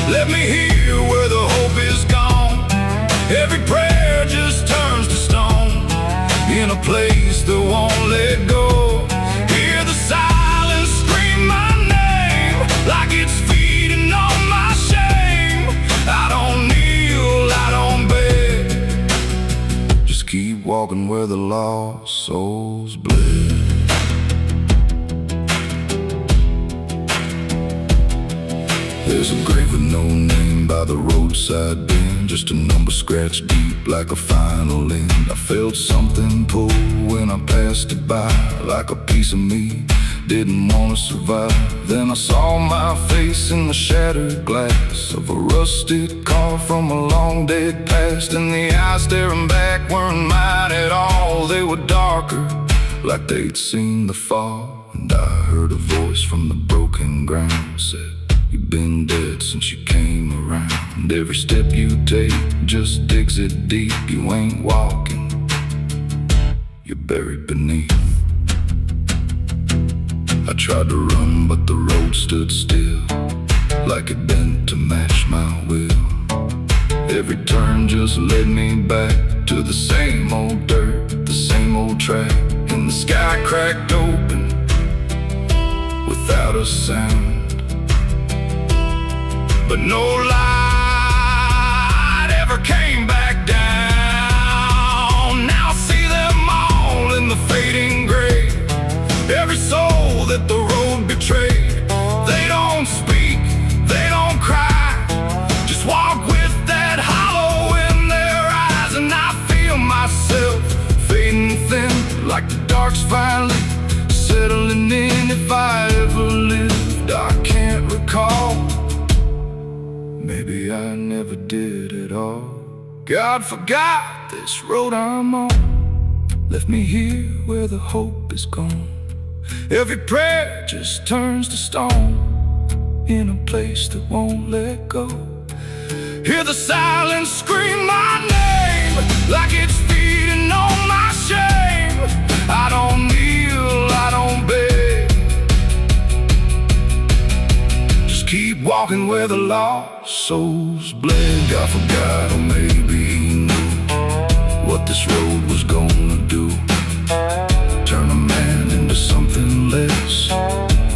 Let me hear where the hope is gone. Every prayer just turns to stone in a place that won't let go. Hear the silence scream my name like it's feeding on my shame. I don't kneel, I don't beg, just keep walking where the lost souls bled. There's a grave with no name by the roadside bend, just a number scratched deep like a final end. I felt something pull when I passed it by, like a piece of me didn't want to survive. Then I saw my face in the shattered glass of a rusted car from a long dead past. And the eyes staring back weren't mine at all. They were darker, like they'd seen the fall. And I heard a voice from the broken ground, said, "You've been dead since you came around. Every step you take just digs it deep. You ain't walking, you're buried beneath." I tried to run, but the road stood still, like it bent to match my will. Every turn just led me back to the same old dirt, the same old track. And the sky cracked open without a sound, but no light ever came back down. Now I see them all in the fading gray. Every soul that the road betrayed. They don't speak, they don't cry, just walk with that hollow in their eyes. And I feel myself fading thin, like the dark's finally settling in. If I ever lived, I can't recall. Maybe I I never did at all. God forgot this road I'm on, left me here where the hope is gone. Every prayer just turns to stone, in a place that won't let go. Hear the silence scream my name, like it's feeding on my shame. I don't kneel, I don't beg, just keep walking where the lost souls bled. God forgot, or maybe he knew what this road was gonna do. Turn a man into something less,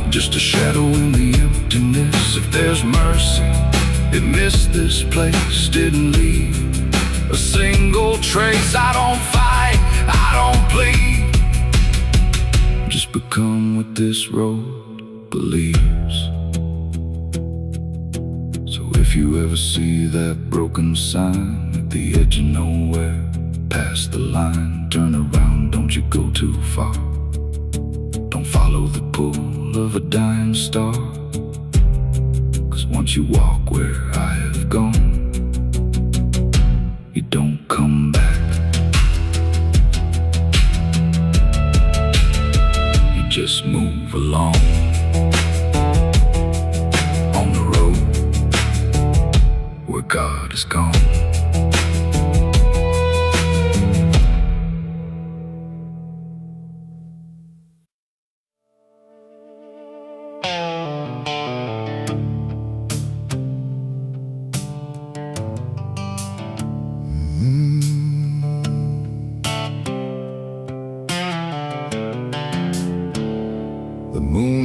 just a shadow in the emptiness. If there's mercy, it missed this place, didn't leave a single trace. I don't fight, I don't plead, just become what this road believes. So if you ever see that broken sign at the edge of nowhere, past the line, turn around, don't you go too far. Don't follow the pull of a dying star, 'cause once you walk where I have gone, you don't come back. You just move along on the road where God is gone.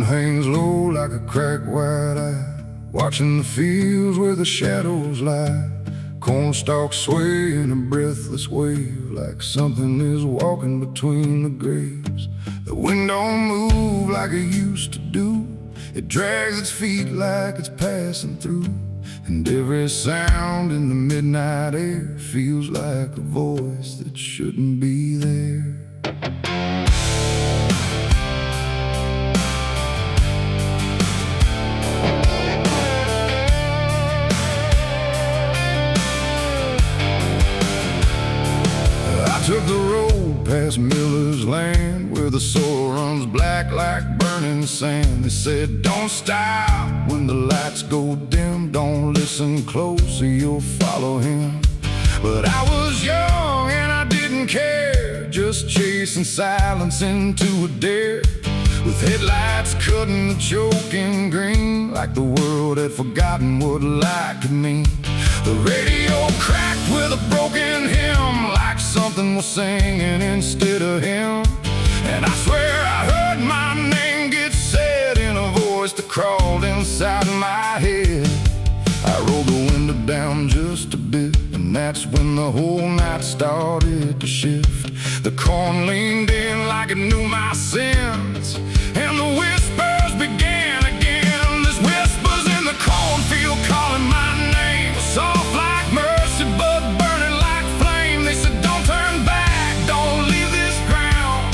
Hangs low like a cracked white eye, watching the fields where the shadows lie. Corn stalks sway in a breathless wave, like something is walking between the graves. The wind don't move like it used to do, it drags its feet like it's passing through. And every sound in the midnight air feels like a voice that shouldn't be there. Took the road past Miller's land, where the soil runs black like burning sand. They said don't stop when the lights go dim, don't listen close or you'll follow him. But I was young and I didn't care, just chasing silence into a dare. With headlights cutting the choking green, like the world had forgotten what light could mean. The radio cracked with a broken hymn, like something was singing instead of him. And I swear I heard my name get said in a voice that crawled inside my head. I rolled the window down just a bit, and that's when the whole night started to shift. The corn leaned in like it knew my sins, and the whispers began again. There's whispers in the cornfield calling my name, soft like mercy but burning like flame. They said don't turn back, don't leave this ground.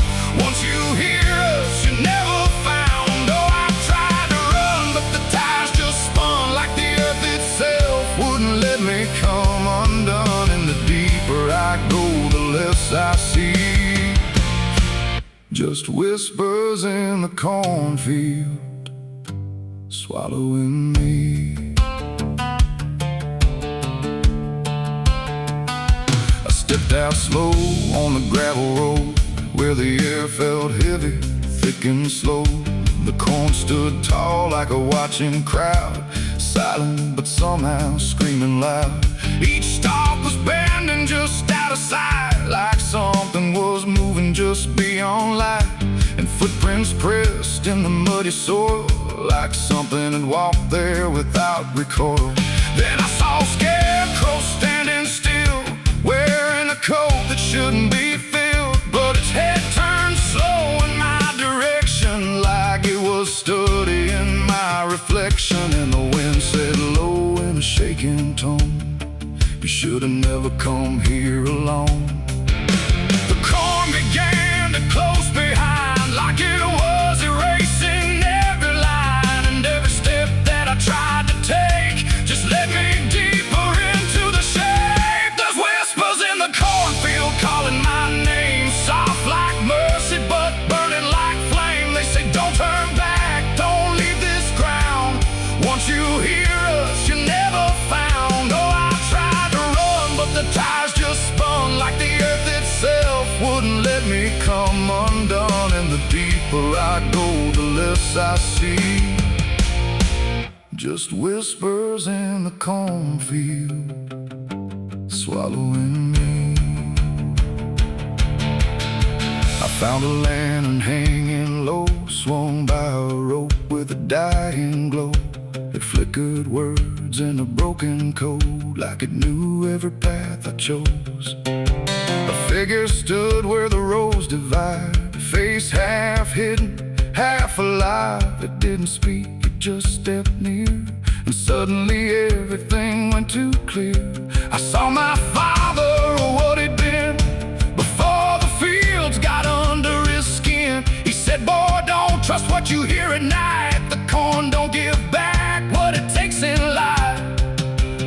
Once you hear us, you're never found. Oh, I tried to run, but the tires just spun like the earth itself wouldn't let me come undone. And the deeper I go, the less I see, just whispers in the cornfield swallowing me. Stepped out slow on the gravel road, where the air felt heavy, thick and slow. The corn stood tall like a watching crowd, silent but somehow screaming loud. Each stalk was bending just out of sight, like something was moving just beyond light. And footprints pressed in the muddy soil, like something had walked there without recoil. Then I saw a scarecrow standing still, wearing a coat that shouldn't be filled, but its head turned slow in my direction, like it was studying my reflection. And the wind said low in a shaking tone, you should have never come here alone. The corn began to close behind, like it was erasing every line. And every step that I tried to take just led me deeper else I see, just whispers in the cornfield, swallowing me. I found a lantern hanging low, swung by a rope with a dying glow. It flickered words in a broken code, like it knew every path I chose. A figure stood where the roads divide, face half hidden, half alive. It didn't speak, it just stepped near, and suddenly everything went too clear. I saw my father, or what he'd been, before the fields got under his skin. He said, boy, don't trust what you hear at night. The corn don't give back what it takes in life.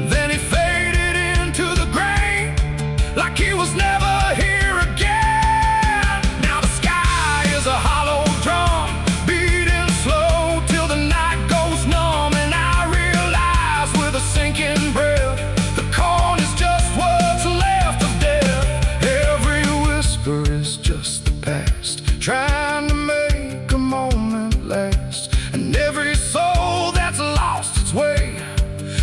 Then he faded into the grain, like he was never here again. Now the sky is a hollow drum, beating slow till the night goes numb. And I realize with a sinking breath, the corn is just what's left of death. Every whisper is just the past, trying to make a moment last. And every soul that's lost its way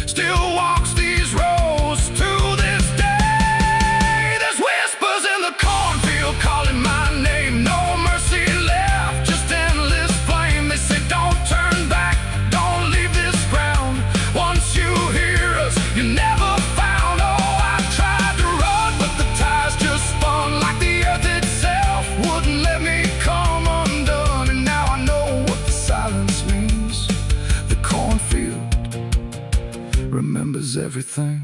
still walks these roads to this day. There's whispers in the cornfield calling my name. No mercy left, just endless flame. They say don't turn back, don't leave this ground. Once you hear us, you never found. Oh, I tried to run, but the tires just spun, like the earth itself wouldn't let me come undone. And now I know what the silence means. The cornfield remembers everything.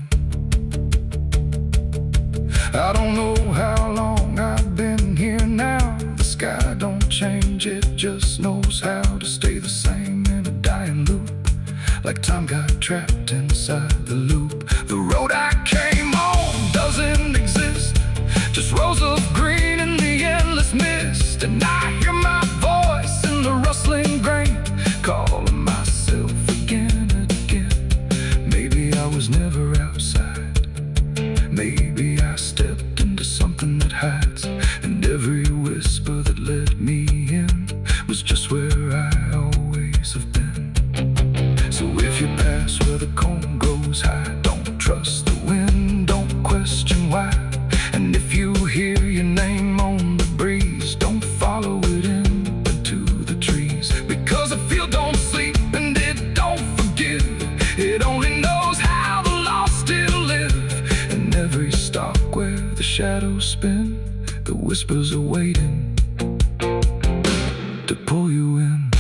I don't know how long I've been here now. The sky don't change, it just knows how to stay the same in a dying loop, like time got trapped inside the loop. The road I came on doesn't exist, just rows of green in the endless mist. And I hear my voice in the rustling grain, calling myself again and again. Maybe I was never outside, maybe I stepped into something that hides. And every whisper that let me in was just where I always have been. So if you pass where the corn goes high, don't trust the wind, don't question why. And if you hear your name on the breeze, don't follow it into the trees. Because the field don't sleep and it don't forgive, it only knows how the lost still live. And every stalk where the shadows spin, the whispers are waiting to pull you in.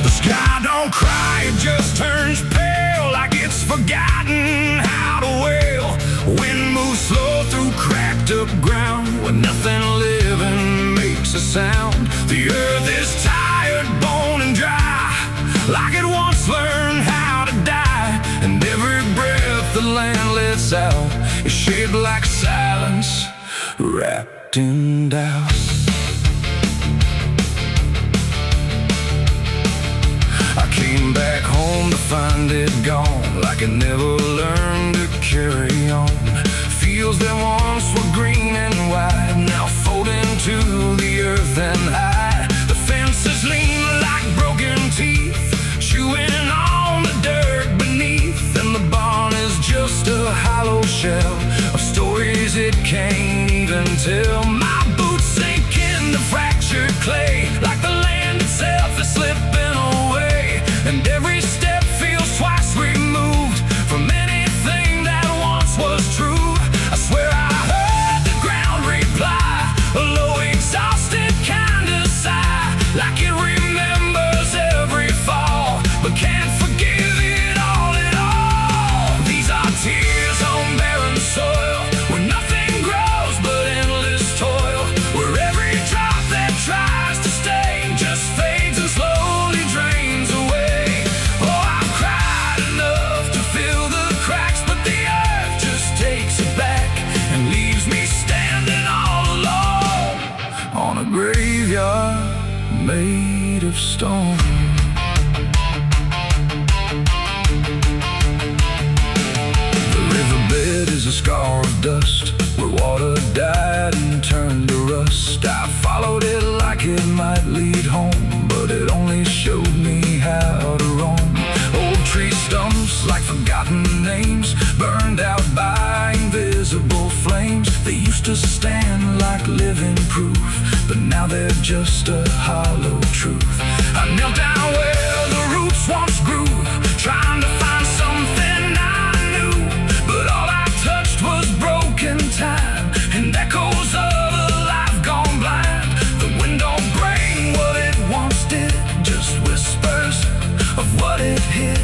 The sky don't cry, it just turns pale, like it's forgotten how to wail. Wind moves slow through cracked up ground, where nothing living makes a sound. The earth is tired, bone and dry, like it once learned how to die. And every breath the land lets out is shaped like silence, wrapped in doubt. I came back home to find it gone, like it never learned to carry on. Fields that once were green and wide, now fold into the earth and hide. The fences lean like broken teeth, chewing on the dirt beneath. And the barn is just a hollow shell of stories it can't even tell. My boots sink in the fractured clay, like the land itself is slipping away. And every step feels twice removed from anything that once was true. I swear I heard the ground reply, a low exhausted kind of sigh, like it remembers every fall, but can't forgive it all at all. These are tears on barren soil, where nothing grows but endless toil. of stone. The riverbed is a scar of dust, where water died and turned to rust. I followed it like it might lead home, but it only showed me how to roam. Old tree stumps like forgotten names, burned out by invisible flames. They used to stand like living proof, but now they're just a hollow truth. I knelt down where the roots once grew, trying to find something I knew, but all I touched was broken time and echoes of a life gone blind. The wind don't bring what it once did, just whispers of what it hid,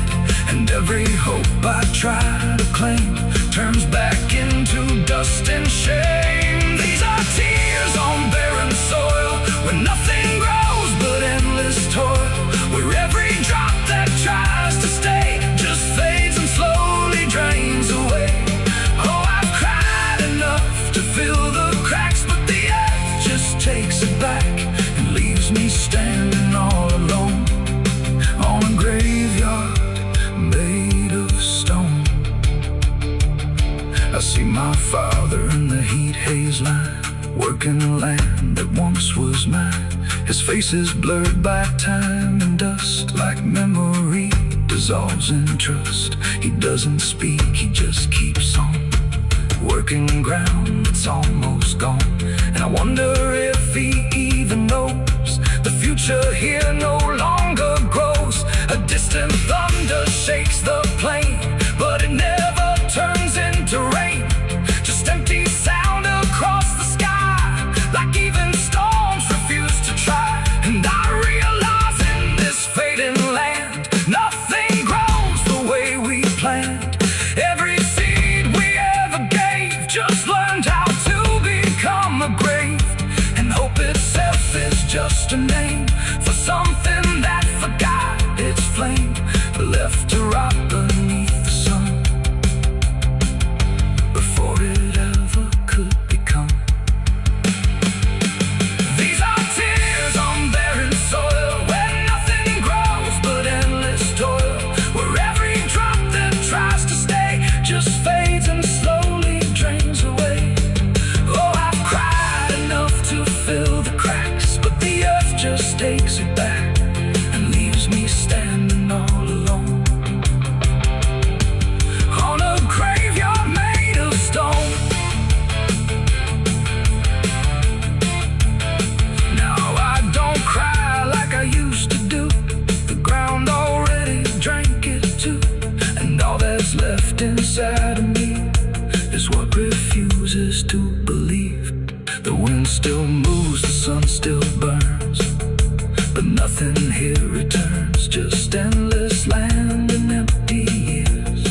and every hope I try to claim turns back into dust and shame. These are tears on barren soil, where nothing grows but endless toil, where every drop that tries to stay just fades and slowly drains away. Oh, I've cried enough to fill the cracks, but the earth just takes it back and leaves me standing all alone on a graveyard made of stone. I see my father in the heat haze line, working the land that once was mine. His face is blurred by time and dust, like memory dissolves in trust. He doesn't speak, he just keeps on working ground that's almost gone. And I wonder if he even knows the future here no longer grows. A distant thunder shakes the plain, but it never turns into rain. Just empty sound across the sky, like even storms refuse to try. And I realize in this fading land, nothing grows the way we planned. Every seed we ever gave just learned how to become a grave, and hope itself is just a name for something that forgot its flame, left to rot beneath the sun before it ever could become. These are tears on barren soil, where nothing grows but endless toil, where every drop that tries to stay just fades and slowly drains away. Oh, I've cried enough to fill the cracks, but the earth just takes it back and leaves me standing all alone on a graveyard made of stone. Now I don't cry like I used to do, the ground already drank it too, and all that's left inside of me is what refuses to believe. The wind still moves, the sun still burns, but nothing here returns, just endless land and empty years,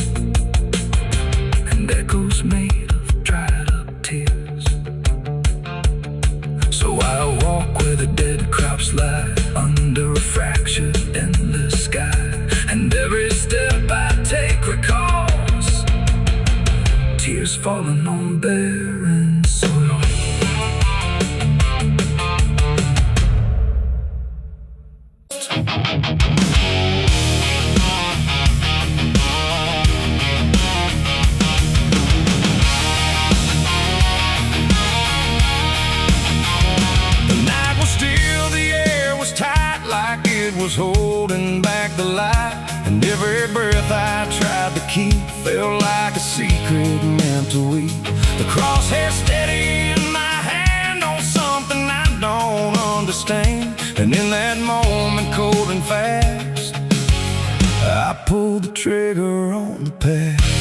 and echoes made of dried up tears. So I walk where the dead crops lie, under a fractured endless sky, and every step I take recalls tears falling on barren soil. Was holding back the light, and every breath I tried to keep felt like a secret meant to weep. The crosshair steady in my hand on something I don't understand, and in that moment, cold and fast, I pulled the trigger on the past.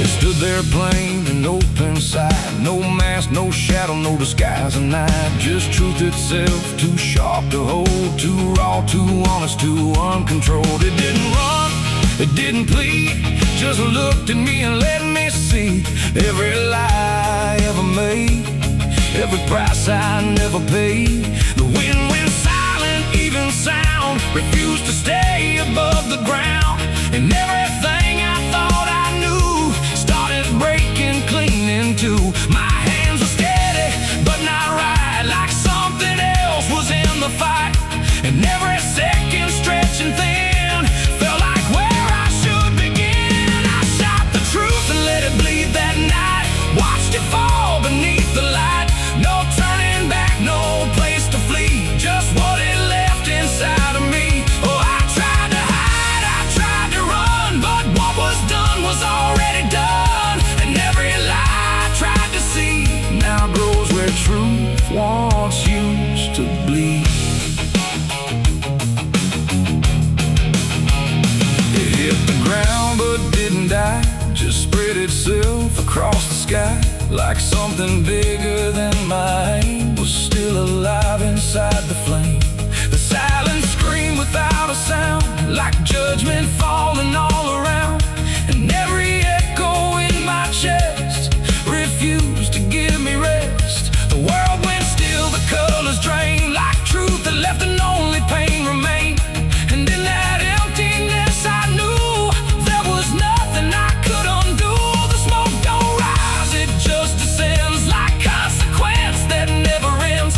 It stood there plain and open sight, no mask, no shadow, no disguise at night. Just truth itself, too sharp to hold, too raw, too honest, too uncontrolled. It didn't run, it didn't plead, just looked at me and let me see every lie I ever made, every price I never paid. The wind went silent, even sound refused to stay above the ground, and everything I thought I knew started breaking clean in two. My hands were steady, but not something bigger than my aim was still alive inside the flame. The silent scream without a sound, like judgment falling all around. And every echo in my chest refused to give me rest. The world went still, the colors drained, like truth that left and only pain remained. And in that emptiness I knew there was nothing I could undo. The smoke don't rise, it just descends like consequence that never ends.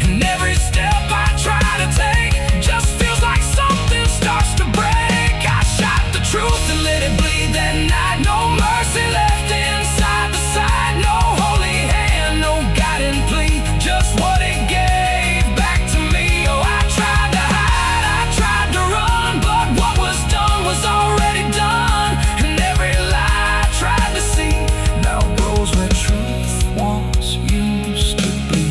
And every step I try to take just feels like something starts to break. I shot the truth and let it bleed that night. No mercy left inside the side. No holy hand, no guiding plea, just what it gave back to me. Oh, I tried to hide, I tried to run, but what was done was already done. And every lie I tried to see now grows where truth once used to be.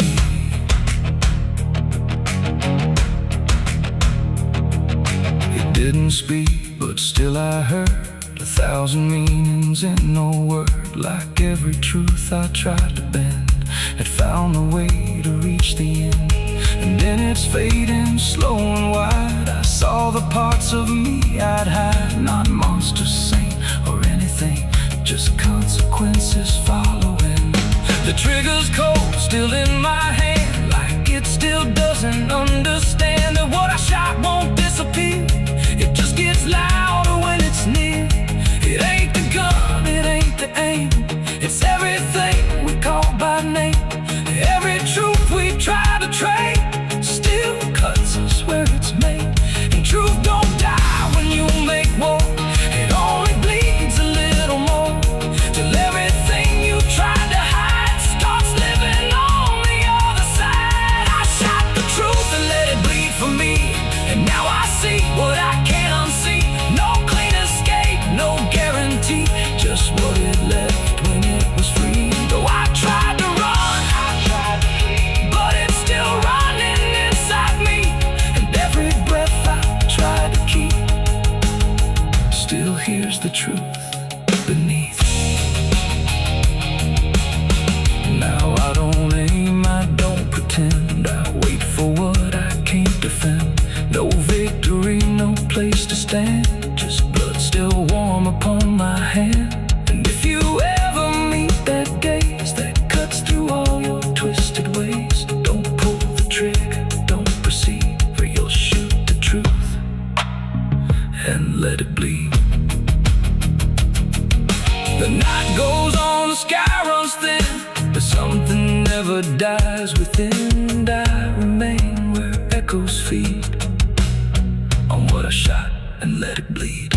It didn't speak, but still I heard 1,000 meanings in no word. Like every truth I tried to bend had found a way to reach the end. And in its fading, slow and wide, I saw the parts of me I'd hide. Not monsters, saint, or anything, just consequences following. The trigger's cold, still in my hand, like it still doesn't understand that what I shot won't disappear. It just gets louder when it's near. It ain't the gun, it ain't the aim, it's everything we call by name. Every truth we try to trade still cuts us where it's made. And truth don't die when you make war, it only bleeds a little more, till everything you tried to hide starts living on the other side. I shot the truth and let it bleed for me, and now I see what I can't unsee. No clean escape, no guarantee, just what it left when it was free. Though I tried to run, but it's still running inside me. And every breath I try to keep still hears the truth beneath. Now I don't aim, I don't pretend, I wait for what I can't defend. No victory, no place to stand, just blood still warm upon my hand. And if you ever meet that gaze that cuts through all your twisted ways, don't pull the trigger, don't proceed, for you'll shoot the truth and let it bleed. The night goes on, the sky runs thin, but something never dies within. And I remain where echoes feed on what I shot and let it bleed.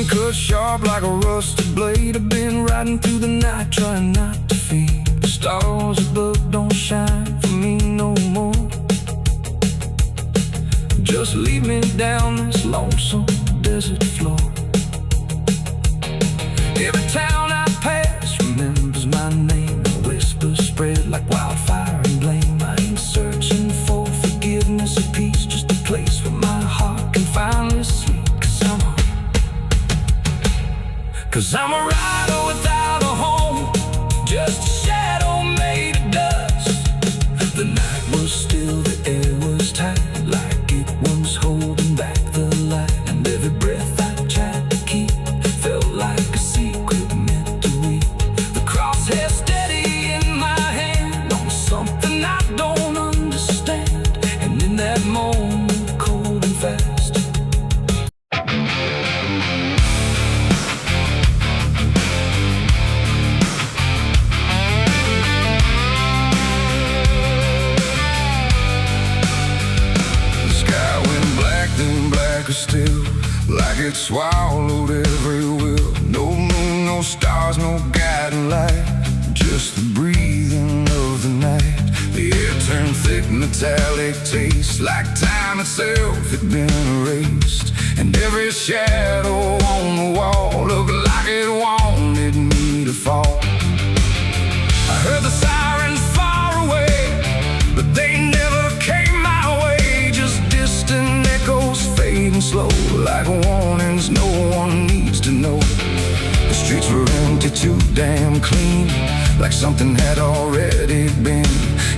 Cut sharp like a rusted blade, I've been riding through the night trying not to fade. The stars above don't shine for me no more. Just lead me down this lonesome desert floor. Every town I pass remembers my name, and whispers spread like wildfire and blame. I ain't searching for forgiveness or peace, just a place where my heart can finally sleep. Cause I'm a rider without a home, just a shadow made of dust. The night was still, the air was tight, like it was holding back the light. And every breath I tried to keep felt like a secret meant to read. The crosshair steady in my hand on something I don't understand. And in that moment, cold and fast, still, like it swallowed every will. No moon, no stars, no guiding light, just the breathing of the night. The air turned thick, metallic taste, like time itself had been erased. And every shadow on the wall looked like it wanted me to fall. I heard the sirens far away, but they never came my way. Just distant echoes fading slow, like warnings no one needs to know. The streets were empty, too damn clean, like something had already been.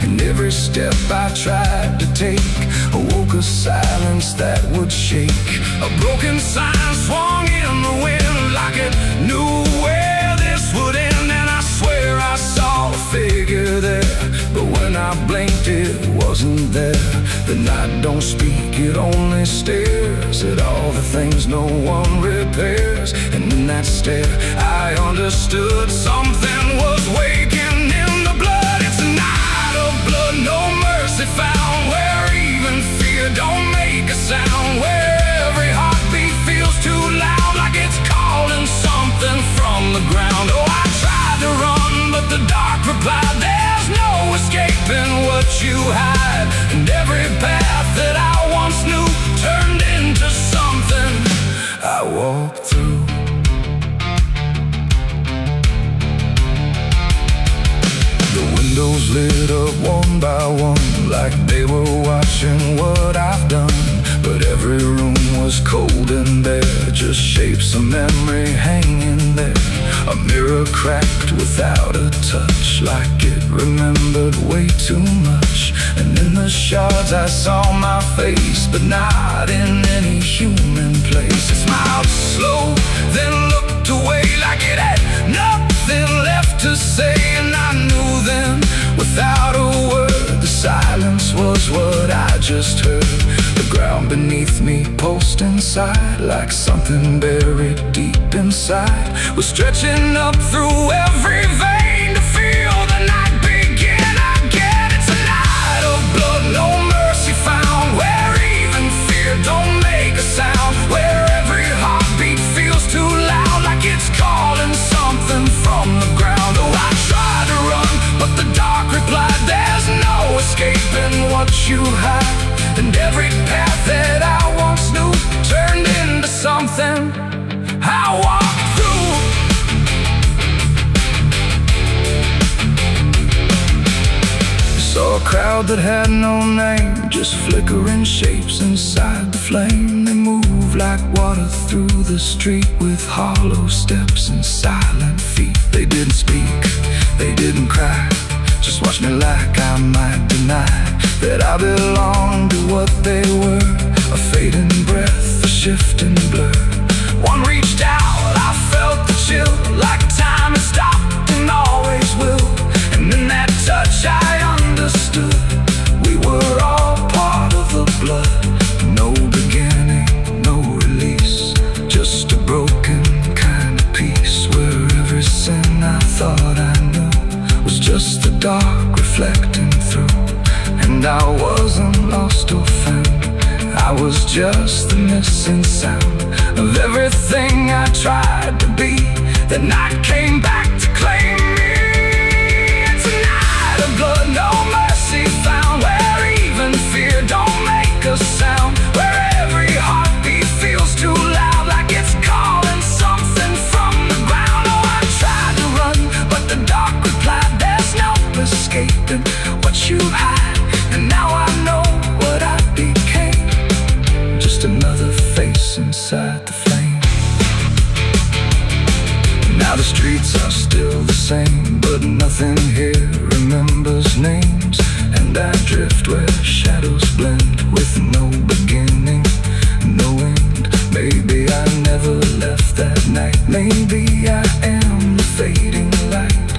And every step I tried to take awoke a silence that would shake. A broken sign swung in the wind, like it knew where this would end. And I swear I saw a figure there, but when I blinked it wasn't there. The night don't speak, it only stares at all the things no one repairs. And in that stare I understood something was waking in the blood. It's a night of blood, no mercy found, where even fear don't make a sound, where every heartbeat feels too loud, like it's calling something from the ground. Oh, I tried to run, but the dark replied, there's no escaping what you hide. And every path that I once knew turned into something I walked through. The windows lit up one by one, like they were watching what I've done. But every room was cold and bare, just shapes of memory hanging there. A mirror cracked without a touch, like it remembered way too much. And in the shards I saw my face, but not in any human place. It smiled slow, then looked away, like it had nothing left to say. And I knew then, without a word, the silence was what I just heard. The ground beneath me pulsed inside, like something buried deep inside was stretching up through every vein to feel the night begin again. It's a night of blood, no mercy found, where even fear don't make a sound, where every heartbeat feels too loud, like it's calling something from the ground. Oh, I tried to run, but the dark replied, there's no escaping what you hide. And every path that I once knew turned into something I walked through. Saw a crowd that had no name, just flickering shapes inside the flame. They moved like water through the street, with hollow steps and silent feet. They didn't speak, they didn't cry, just watched me like I might deny that I belonged to what they were. A fading breath, a shifting blur. One reached out, I felt the chill, like time had stopped and always will. And in that touch I understood, we were all part of the blood. No beginning, no release, just a broken kind of peace, where every sin I thought I knew was just the dark reflecting through. And I wasn't lost or found, I was just the missing sound of everything I tried to be. The night came back to claim me. It's a night of blood, no mercy found, where even fear don't make a sound, where every heartbeat feels too loud, like it's calling something from the ground. Oh, I tried to run, but the dark replied, there's no escaping what you hide. And now I know what I became, just another face inside the flame. Now the streets are still the same, but nothing here remembers names. And I drift where shadows blend, with no beginning, no end. Maybe I never left that night, maybe I am the fading light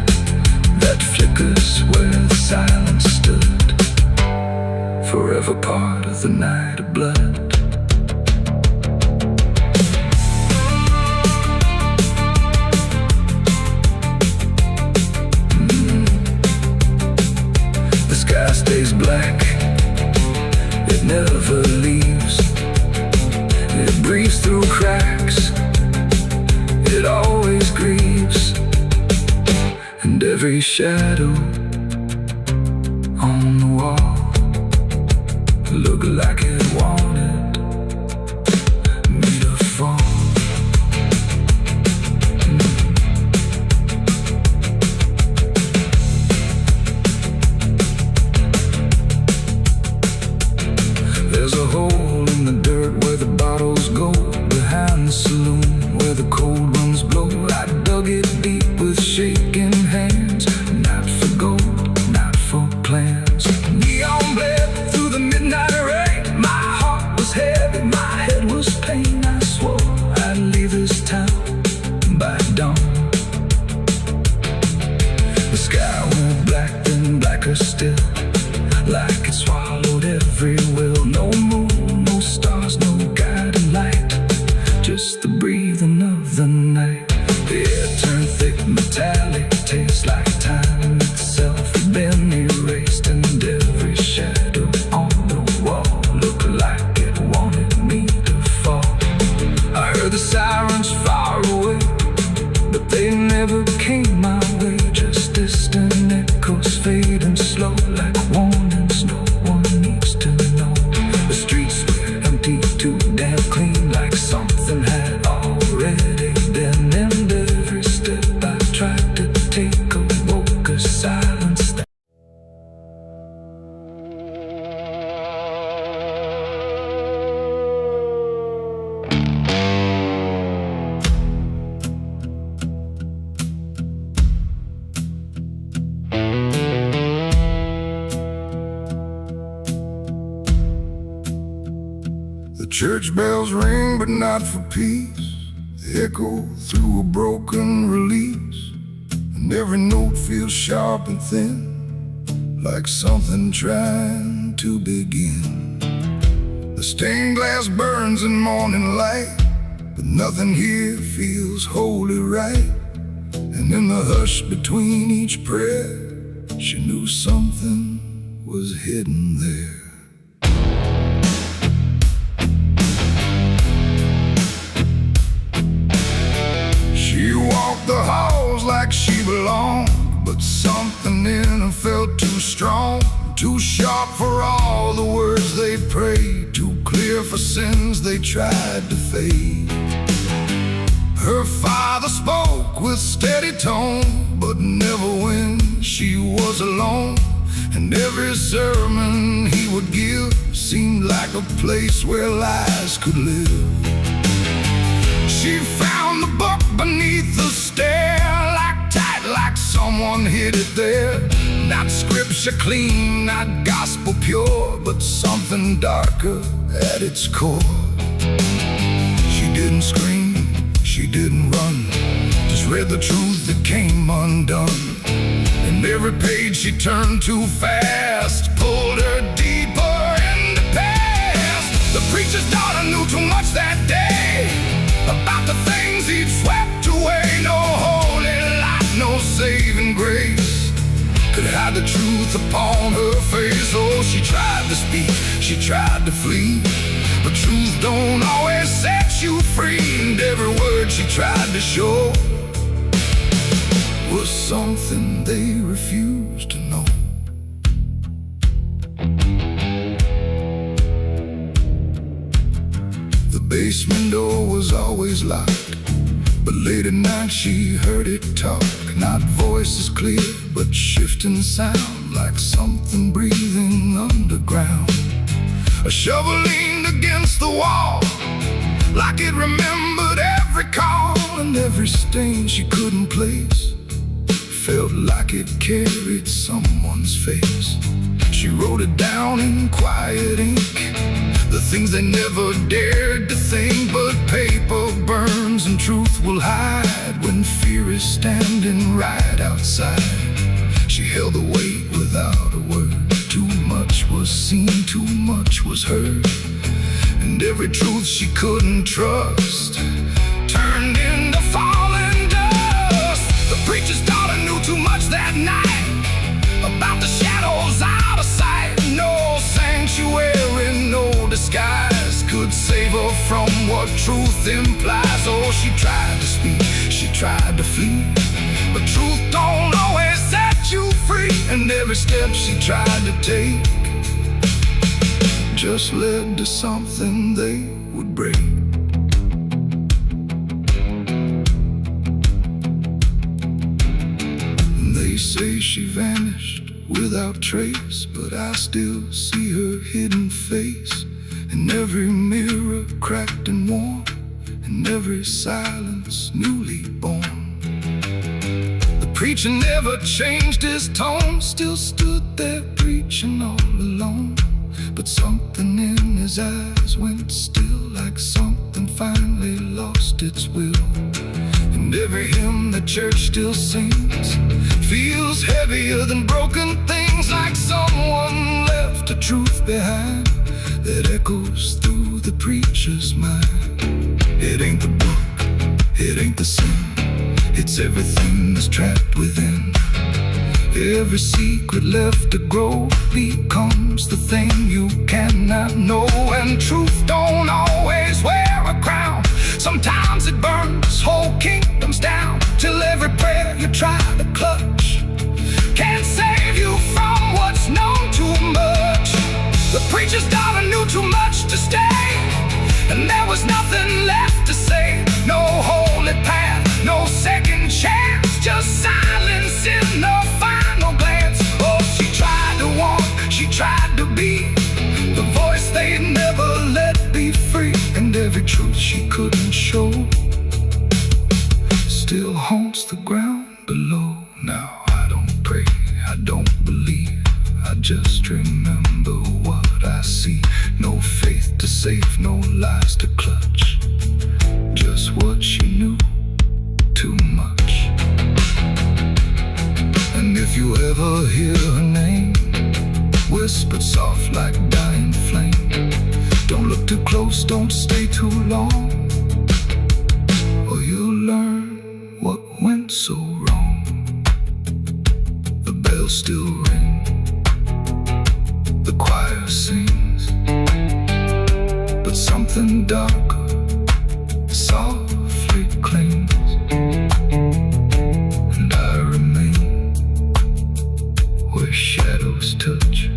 that flickers where the silence stood, forever part of the night of blood. The sky stays black, it never leaves, it shadow on the wall looked like it wanted me to fall. There's a hole in the dirt where the bottles go, behind the saloon where the cold winds blow. I dug it deep with shaking hands, not for gold, not for plans. Neon bled through the midnight rain. My heart was heavy, my head was pain. I swore I'd leave this town by dawn. The sky went black, then blacker still, like it swallowed every will. No moon, no stars, no guiding light, just the breathing of the night. The air turned thick, metallic, tastes like time itself had been erased. And every shadow on the wall looked like it wanted me to fall. I heard the sirens far away, but they never came my way. Just distant echoes fading slow, like warnings no one needs to know. The streets were empty, too damn clean, like something had already been. And every step I tried to take awoke a silence that The church bells ring, but not for peace. They echo through a broken release, and every note feels sharp and thin, like something trying to begin. The stained glass burns in morning light, but nothing here feels wholly right. And in the hush between each prayer, she knew something was hidden there. She walked the halls like she belonged, but something in her felt too strong, too sharp for all the words they prayed, too clear for sins they tried to fade. Her father spoke with steady tone, but never when she was alone. And every sermon he would give seemed like a place where lies could live. She found the book beneath the stair, like tight, like someone hid it there. Not scripture clean, not gospel pure, but something darker at its core. She didn't scream, she didn't run, just read the truth that came undone. And every page she turned too fast pulled her deeper in the past. The preacher's daughter knew too much that day about the things he'd swept away. No holy light, no saving grace could hide the truth upon her face. Oh, she tried to speak, she tried to flee, but truth don't always set you free. And every word she tried to show was something they refused to know. The basement door was always locked, but late at night she heard it talk. Not voices clear, but shifting sound, like something breathing underground. A shovel leaned against the wall, like it remembered every call. And every stain she couldn't place felt like it carried someone's face. She wrote it down in quiet ink, the things they never dared to think. But paper burns and truth will hide when fear is standing right outside. She held the weight without a word. Too much was seen, too much was heard, and every truth she couldn't trust turned into falling dust. The preacher's daughter knew too much that night about the shadows out of sight. No sanctuary, no disguise could save her from what truth implies. Oh, she tried to speak, she tried to flee, but truth don't always set free, and every step she tried to take just led to something they would break. They say she vanished without trace, but I still see her hidden face in every mirror cracked and worn, in every silence newly born. The preacher never changed his tone, still stood there preaching all alone. But something in his eyes went still, like something finally lost its will. And every hymn the church still sings feels heavier than broken things, like someone left a truth behind that echoes through the preacher's mind. It ain't the book, it ain't the sin, it's everything that's trapped within. Every secret left to grow becomes the thing you cannot know. And truth don't always wear a crown. Sometimes it burns whole kingdoms down, till every prayer you try to clutch can't save you from what's known too much. The preacher's daughter knew too much to stay, and there was nothing left to say. No holy path, no second chance, just silence in the final glance. Oh, she tried to walk, she tried to be the voice they'd never let be free. And every truth she couldn't show still haunts the ground below. Now I don't pray, I don't believe, I just remember what I see. No faith to save, no lies to clutch, just what she knew too much. And if you ever hear her name whispered soft like dying flame, don't look too close, don't stay too long, or you'll learn what went so wrong. The bells still ring, the choir sings, but something darker softly clings. And I remain where shadows touch,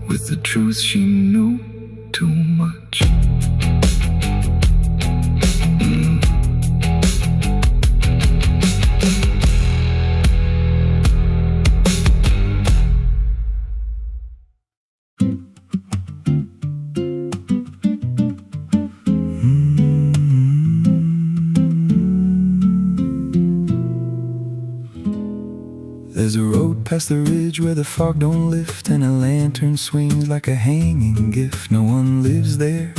with the truth she knew too much. There's a road past the ridge where the fog don't lift, and a lantern swings like a hanging gift. No one lives there,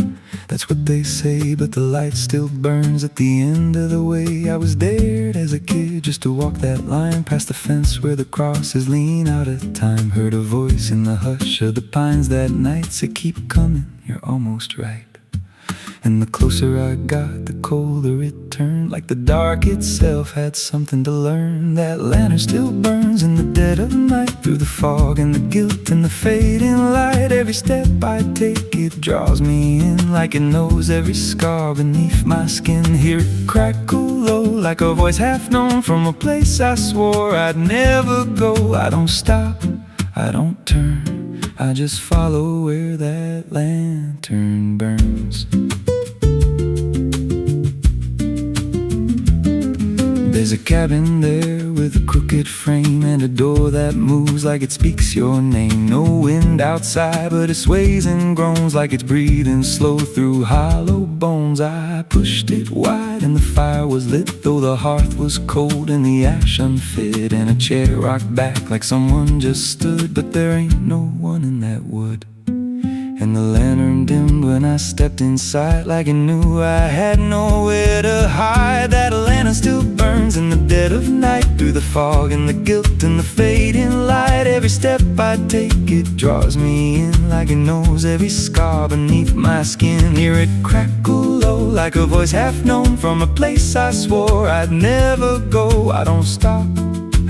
that's what they say, but the light still burns at the end of the way. I was dared as a kid just to walk that line past the fence where the crosses lean out of time. Heard a voice in the hush of the pines that night say, keep coming, you're almost right. And the closer I got, the colder it turned, like the dark itself had something to learn. That lantern still burns in the dead of night, through the fog and the guilt and the fading light. Every step I take, it draws me in, like it knows every scar beneath my skin. Hear it crackle low, like a voice half known, from a place I swore I'd never go. I don't stop, I don't turn, I just follow where that lantern burns. There's a cabin there with a crooked frame, and a door that moves like it speaks your name. No wind outside, but it sways and groans like it's breathing slow through hollow bones. I pushed it wide and the fire was lit, though the hearth was cold and the ash unfit, and a chair rocked back like someone just stood. But there ain't no one in that wood. And the lantern dimmed when I stepped inside, like it knew I had nowhere to hide. That lantern still burns in the dead of night, through the fog and the guilt and the fading light. Every step I take, it draws me in, like it knows every scar beneath my skin. Hear it crackle low, like a voice half known, from a place I swore I'd never go. I don't stop,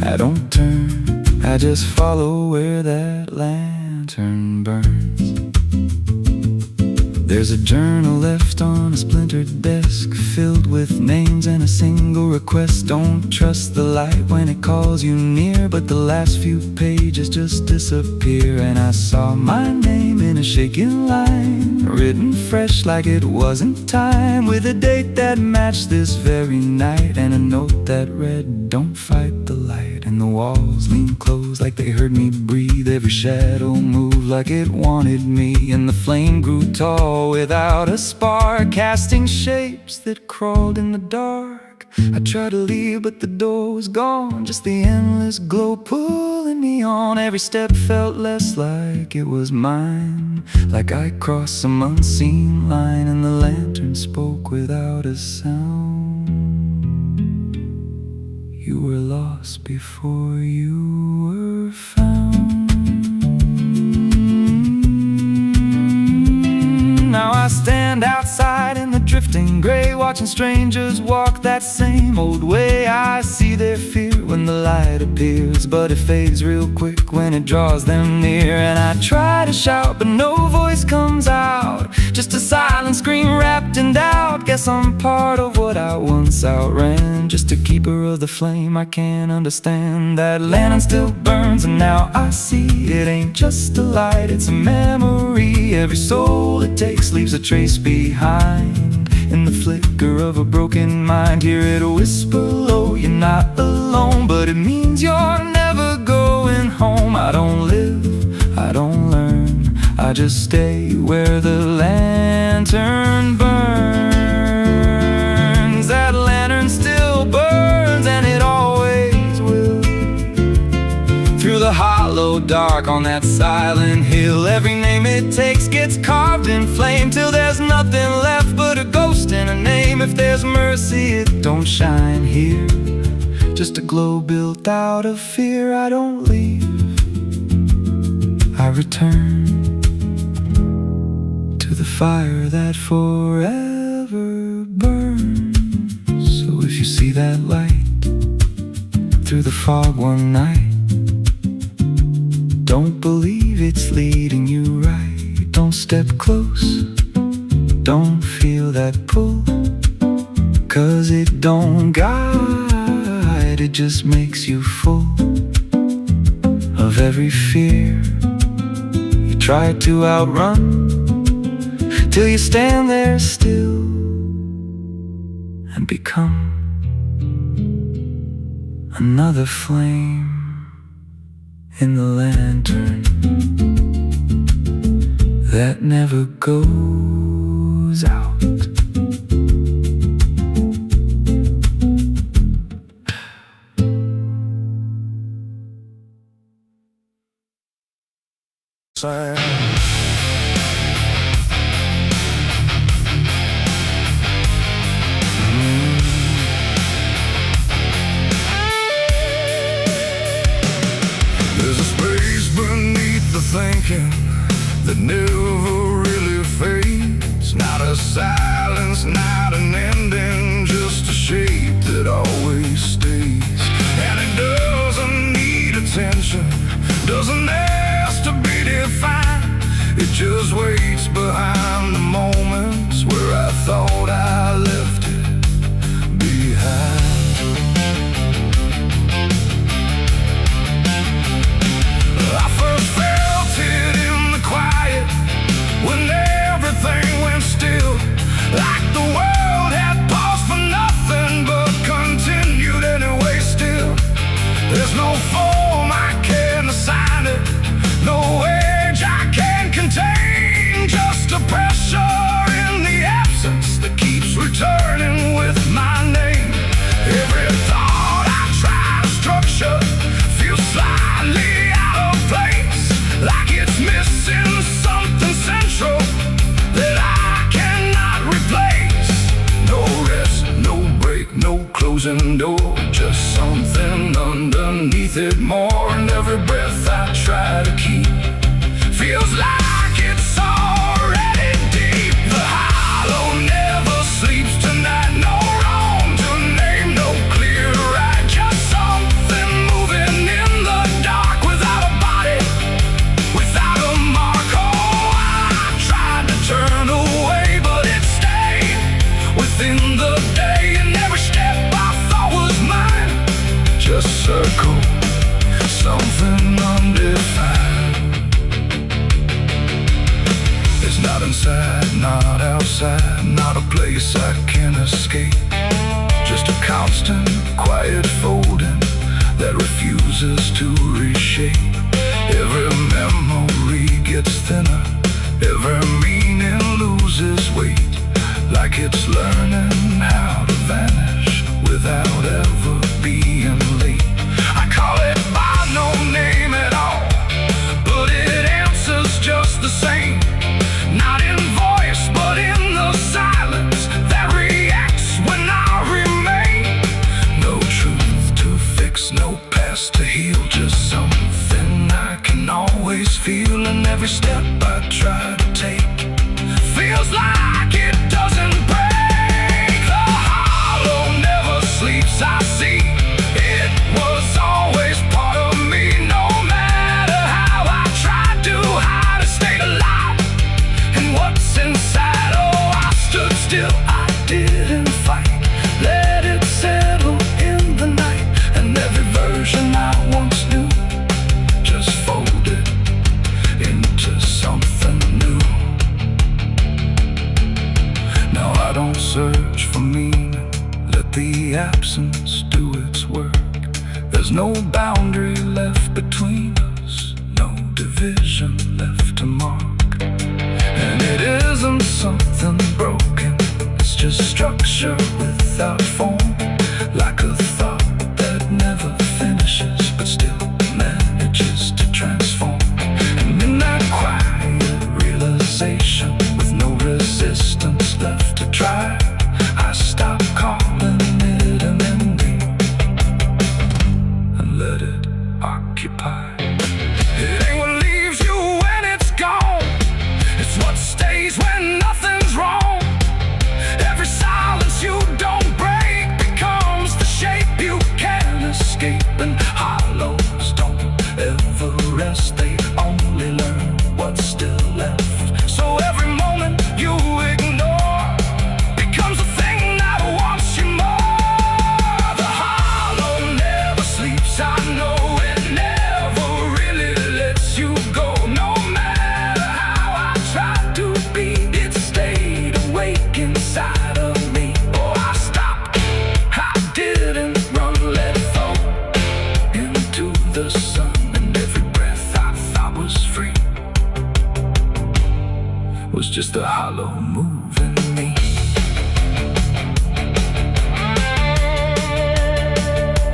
I don't turn, I just follow where that lantern burns. There's a journal left on a splintered desk, filled with names and a single request. Don't trust the light when it calls you near, but the last few pages just disappear. And I saw my name in a shaking line, written fresh like it wasn't time, with a date that matched this very night, and a note that read, "Don't fight the light." And the walls leaned close like they heard me breathe. Every shadow moved like it wanted me, and the flame grew tall without a spark, casting shapes that crawled in the dark. I tried to leave, but the door was gone, just the endless glow pulling me on. Every step felt less like it was mine, like I crossed some unseen line, and the lantern spoke without a sound. You were lost before you were found. Now I stand outside in the drifting gray, watching strangers walk that same old way. I see their fear when the light appears, but it fades real quick when it draws them near. And I try to shout, but no voice comes out, just a silent scream wrapped in doubt. Guess I'm part of what I once outran, just a keeper of the flame I can't understand. That lantern still burns, and now I see it ain't just a light, it's a memory. Every soul it takes leaves a trace behind, in the flicker of a broken mind. Hear it whisper low, you're not alone, but it means you're never going home. I don't live, I don't learn, I just stay where the lantern burns. That lantern still burns, and it always will. Through the hollow dark on that silent hill, every name it takes gets carved in flame, till there's nothing left but a ghost and a name. If there's mercy, it don't shine here, just a glow built out of fear. I don't leave, I return to the fire that forever burns. So if you see that light through the fog one night, don't believe it's leading you right. Don't step close, don't feel that pull, 'cause it don't guide, it just makes you full of every fear you try to outrun, till you stand there still and become another flame in the lantern that never goes out. There's a space beneath the thinking that never really fades. Not a silence, not an ending, just a shape that always stays. And it doesn't need attention, doesn't ask to be defined. It just waits behind the moments where I thought I left it behind. I first felt it in the quiet, when everything went still, like the world had paused for nothing, but continued anyway still. There's no form I can assign it, no age I can contain, just a pressure in the absence that keeps returning with my name. Every thought I try to structure feels slightly out of place, like it's missing something central that I cannot replace. inside, not outside, not a place I can escape. Just a constant, quiet folding that refuses to reshape. Every memory gets thinner, every meaning loses weight, like it's learning how to vanish without ever being late. I call it by no name at all, but it answers just the same. Not in voice, but in the silence that reacts when I remain. No truth to fix, no past to heal, just something I can always feel. And every step I try to take feels like it doesn't break. The hollow never sleeps, I see. It was always part of me, no matter how I tried to hide, I stayed alive. And what's inside, oh, I stood still, I didn't fight. Let it settle in the night, and every version I once knew just folded into something new. Now I don't search for meaning, let the absence do its work. There's no boundary left between us, no division left to mark. And it isn't something broken, it's just structure without form, like a thought that never finishes but still manages to transform. And in that quiet realization, with no resistance left to try, I stop calling it an ending and let it occupy. It ain't what leaves you when it's gone, it's what stays when nothing's wrong. Every silence you don't break becomes the shape you can't escape. And hollows don't ever rest, they only learn what's still left. So every moment you ignore becomes a thing that wants you more. The hollow never sleeps, I know it never really lets you go. No matter how I tried to be, it stayed awake inside of me. Oh, I stopped, I didn't run, let it fall into the sun. And every breath I thought was free was just a hollow moving me.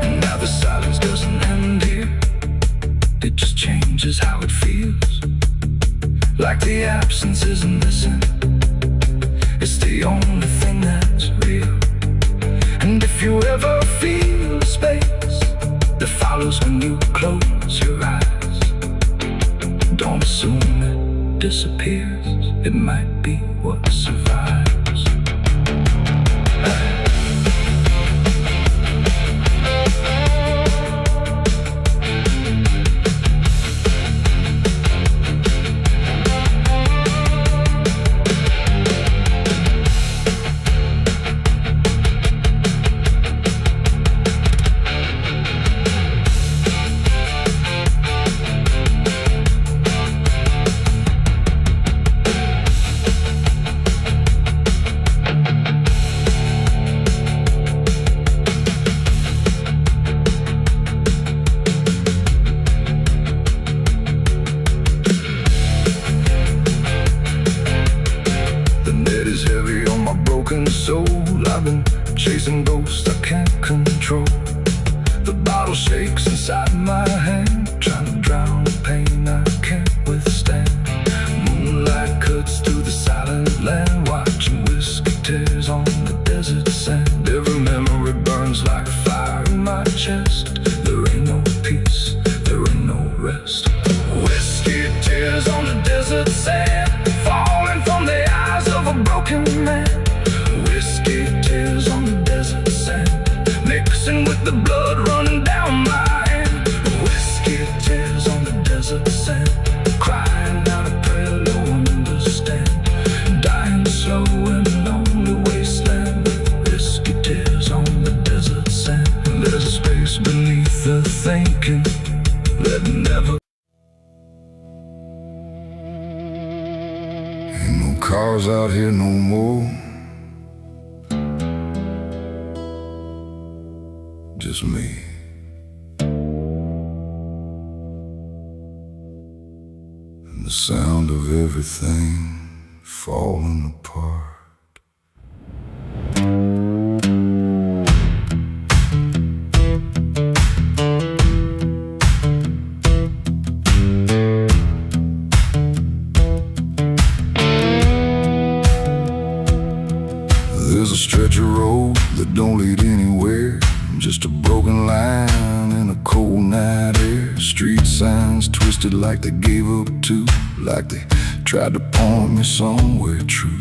And now the silence doesn't end here, it just changes how it feels. Like the absence isn't missing, it's the only thing that's real. And if you ever feel a space that follows when you close your eyes, don't assume it disappears, it might be what survives. Soul, I've been chasing ghosts I can't control. The bottle shakes inside my hand, trying to drown the pain I can't withstand. Moonlight cuts through the silent land, watching whiskey tears on the desert sand. Every memory burns like fire in my chest. There ain't no peace, there ain't no rest. Whiskey tears on the desert sand, falling from the eyes of a broken man. Whiskey tears on the desert sand, mixing with the blood running down my hand. Whiskey tears on the desert sand, crying out a prayer no one understands. Dying slow in a lonely wasteland. Whiskey tears on the desert sand. There's a space beneath the thinking that never. Ain't no cars cars out here no more. Just me. And the sound of everything falling apart. There's a stretch of road that don't lead anywhere, just a broken line in a cold night air. Street signs twisted like they gave up too, like they tried to point me somewhere true.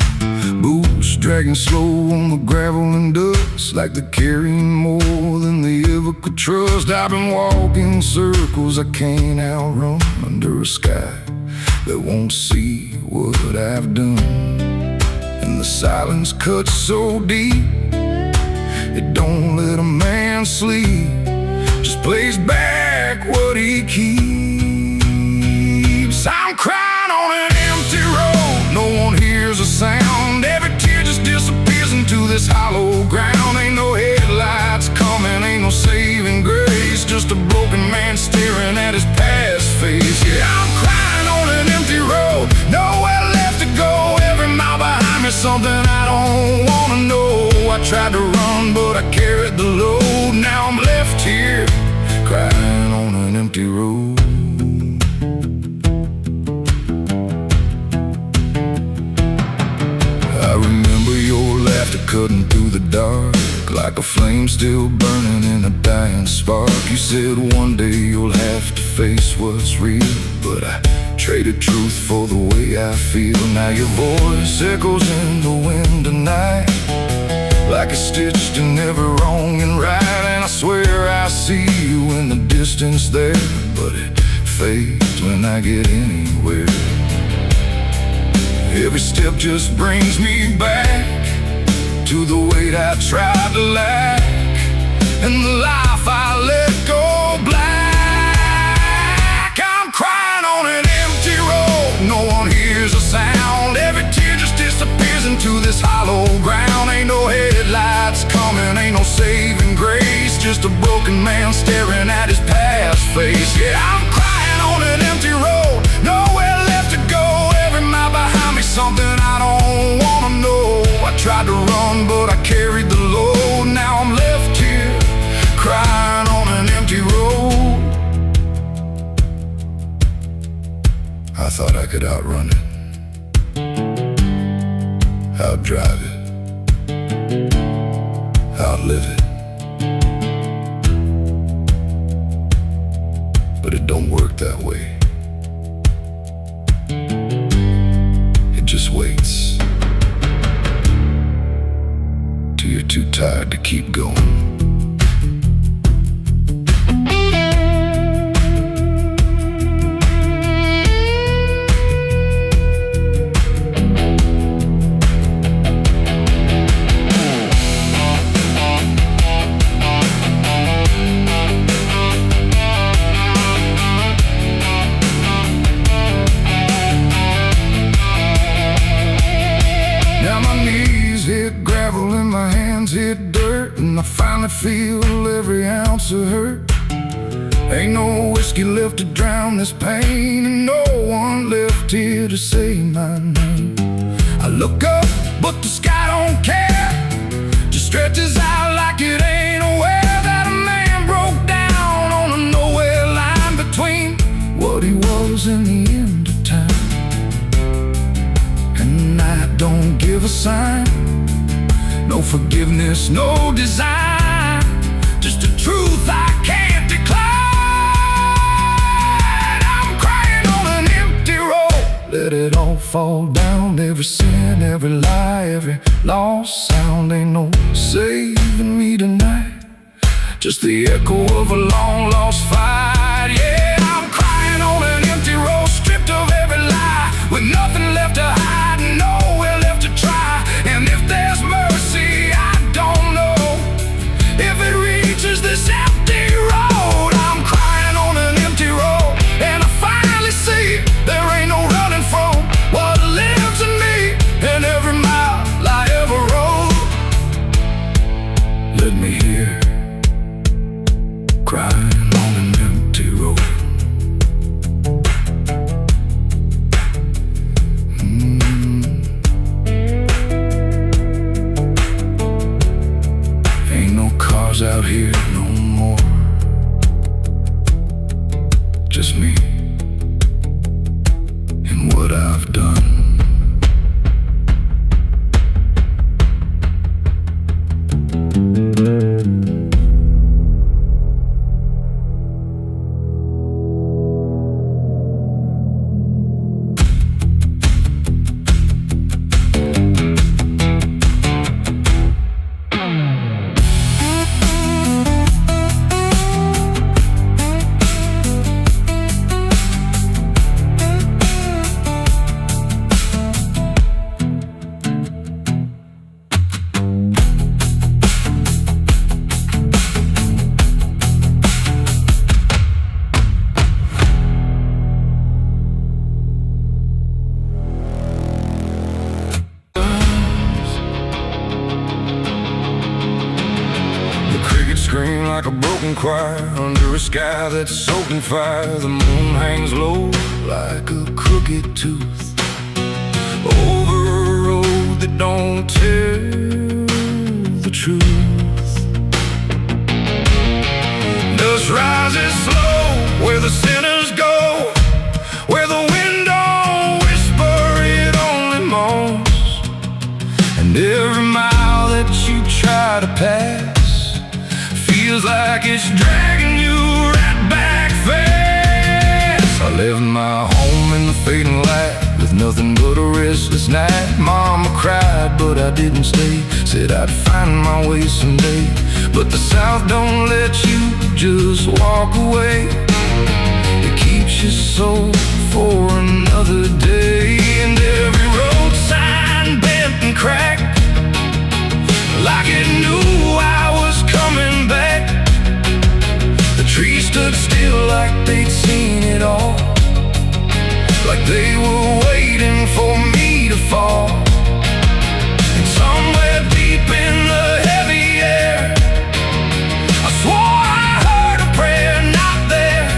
Boots dragging slow on the gravel and dust, like they're carrying more than they ever could trust. I've been walking circles I can't outrun, under a sky that won't see what I've done. And the silence cuts so deep, it don't let a man sleep, just plays back what he keeps. I'm crying on an empty road, no one hears a sound. Every tear just disappears into this hollow ground. Ain't no headlights coming, ain't no saving grace, just a broken man staring at his past face. Yeah, I'm crying on an empty road, nowhere left to go. Every mile behind me, something I don't wanna know. I tried to run, but I carried the load. Now I'm left here, crying on an empty road. I remember your laughter cutting through the dark, like a flame still burning in a dying spark. You said one day you'll have to face what's real, but I traded truth for the way I feel. Now your voice echoes in the wind tonight, like it's stitched in every wrong and right. And I swear I see you in the distance there, but it fades when I get anywhere. Every step just brings me back to the weight I tried to lack, and the life I let go black. I'm crying on an empty road, no one hears a sound. Every tear just disappears into this hollow ground. Ain't no headlights coming, ain't no saving grace, just a broken man staring at his past face. Yeah, I'm crying on an empty road, nowhere left to go. Every mile behind me, something I don't wanna know. I tried to run, but I carried the load. Now I'm left here, crying on an empty road. I thought I could outrun it, outdrive it, outlive it, but it don't work that way. It just waits till you're too tired to keep going. Hit gravel and my hands hit dirt, and I finally feel every ounce of hurt. Ain't no whiskey left to drown this pain, and no one left here to say my name. I look up, but the sky don't care, just stretches out like it ain't aware that a man broke down on a nowhere line between what he was and the end of time. And I don't give a sign, no forgiveness, no design, just a truth I can't decline. I'm crying on an empty road, let it all fall down. Every sin, every lie, every lost sound. Ain't no saving me tonight, just the echo of a long lost fight. Yeah, I'm crying on an empty road, stripped of every lie, with nothing left to hide and nowhere left to try. And if there's mercy, I don't know if it reaches this empty road. I'm crying on an empty road, and I finally see there ain't no running from what lives in me. And scream like a broken choir under a sky that's soaked in fire. The moon hangs low like a crooked tooth over a road that don't tell the truth. Dust rises slow where the sinners go, where the wind don't whisper, it only moans. And every mile that you try to pass feels like it's dragging you right back fast. I left my home in the fading light with nothing but a restless night. Mama cried, but I didn't stay. Said I'd find my way someday. But the South don't let you just walk away. It keeps your soul for another day. And every road sign bent and cracked, like it knew I was coming back. The trees stood still like they'd seen it all, like they were waiting for me to fall. And somewhere deep in the heavy air, I swore I heard a prayer not there.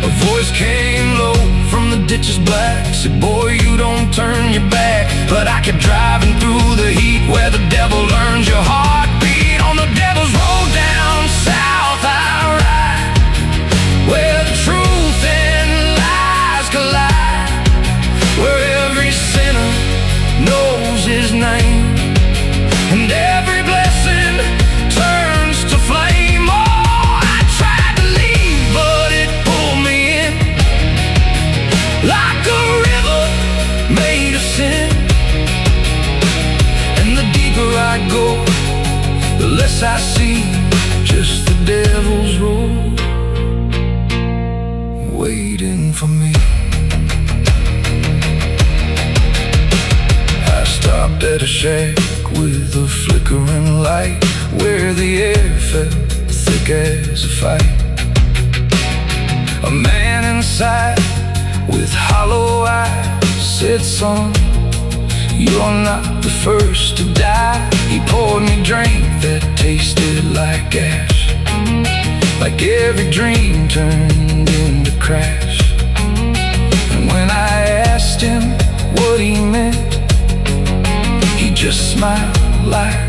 A voice came low from the ditches black, said, boy, you don't turn your back. But I kept driving through the heat where the devil learns your heartbeat. On the devil's road down south I ride, where the truth and lies collide, where every sinner knows his name, and every blessing turns to flame. Oh, I tried to leave, but it pulled me in, like a river made of sin. And the deeper I go, the less I see, just the devil's road waiting for me. I stopped at a shack with a flickering light, where the air felt thick as a fight. A man inside with hollow eyes said, son, you're not the first to die. He poured me a drink that tasted like ash, like every dream turned into crash. And when I asked him what he meant, he just smiled like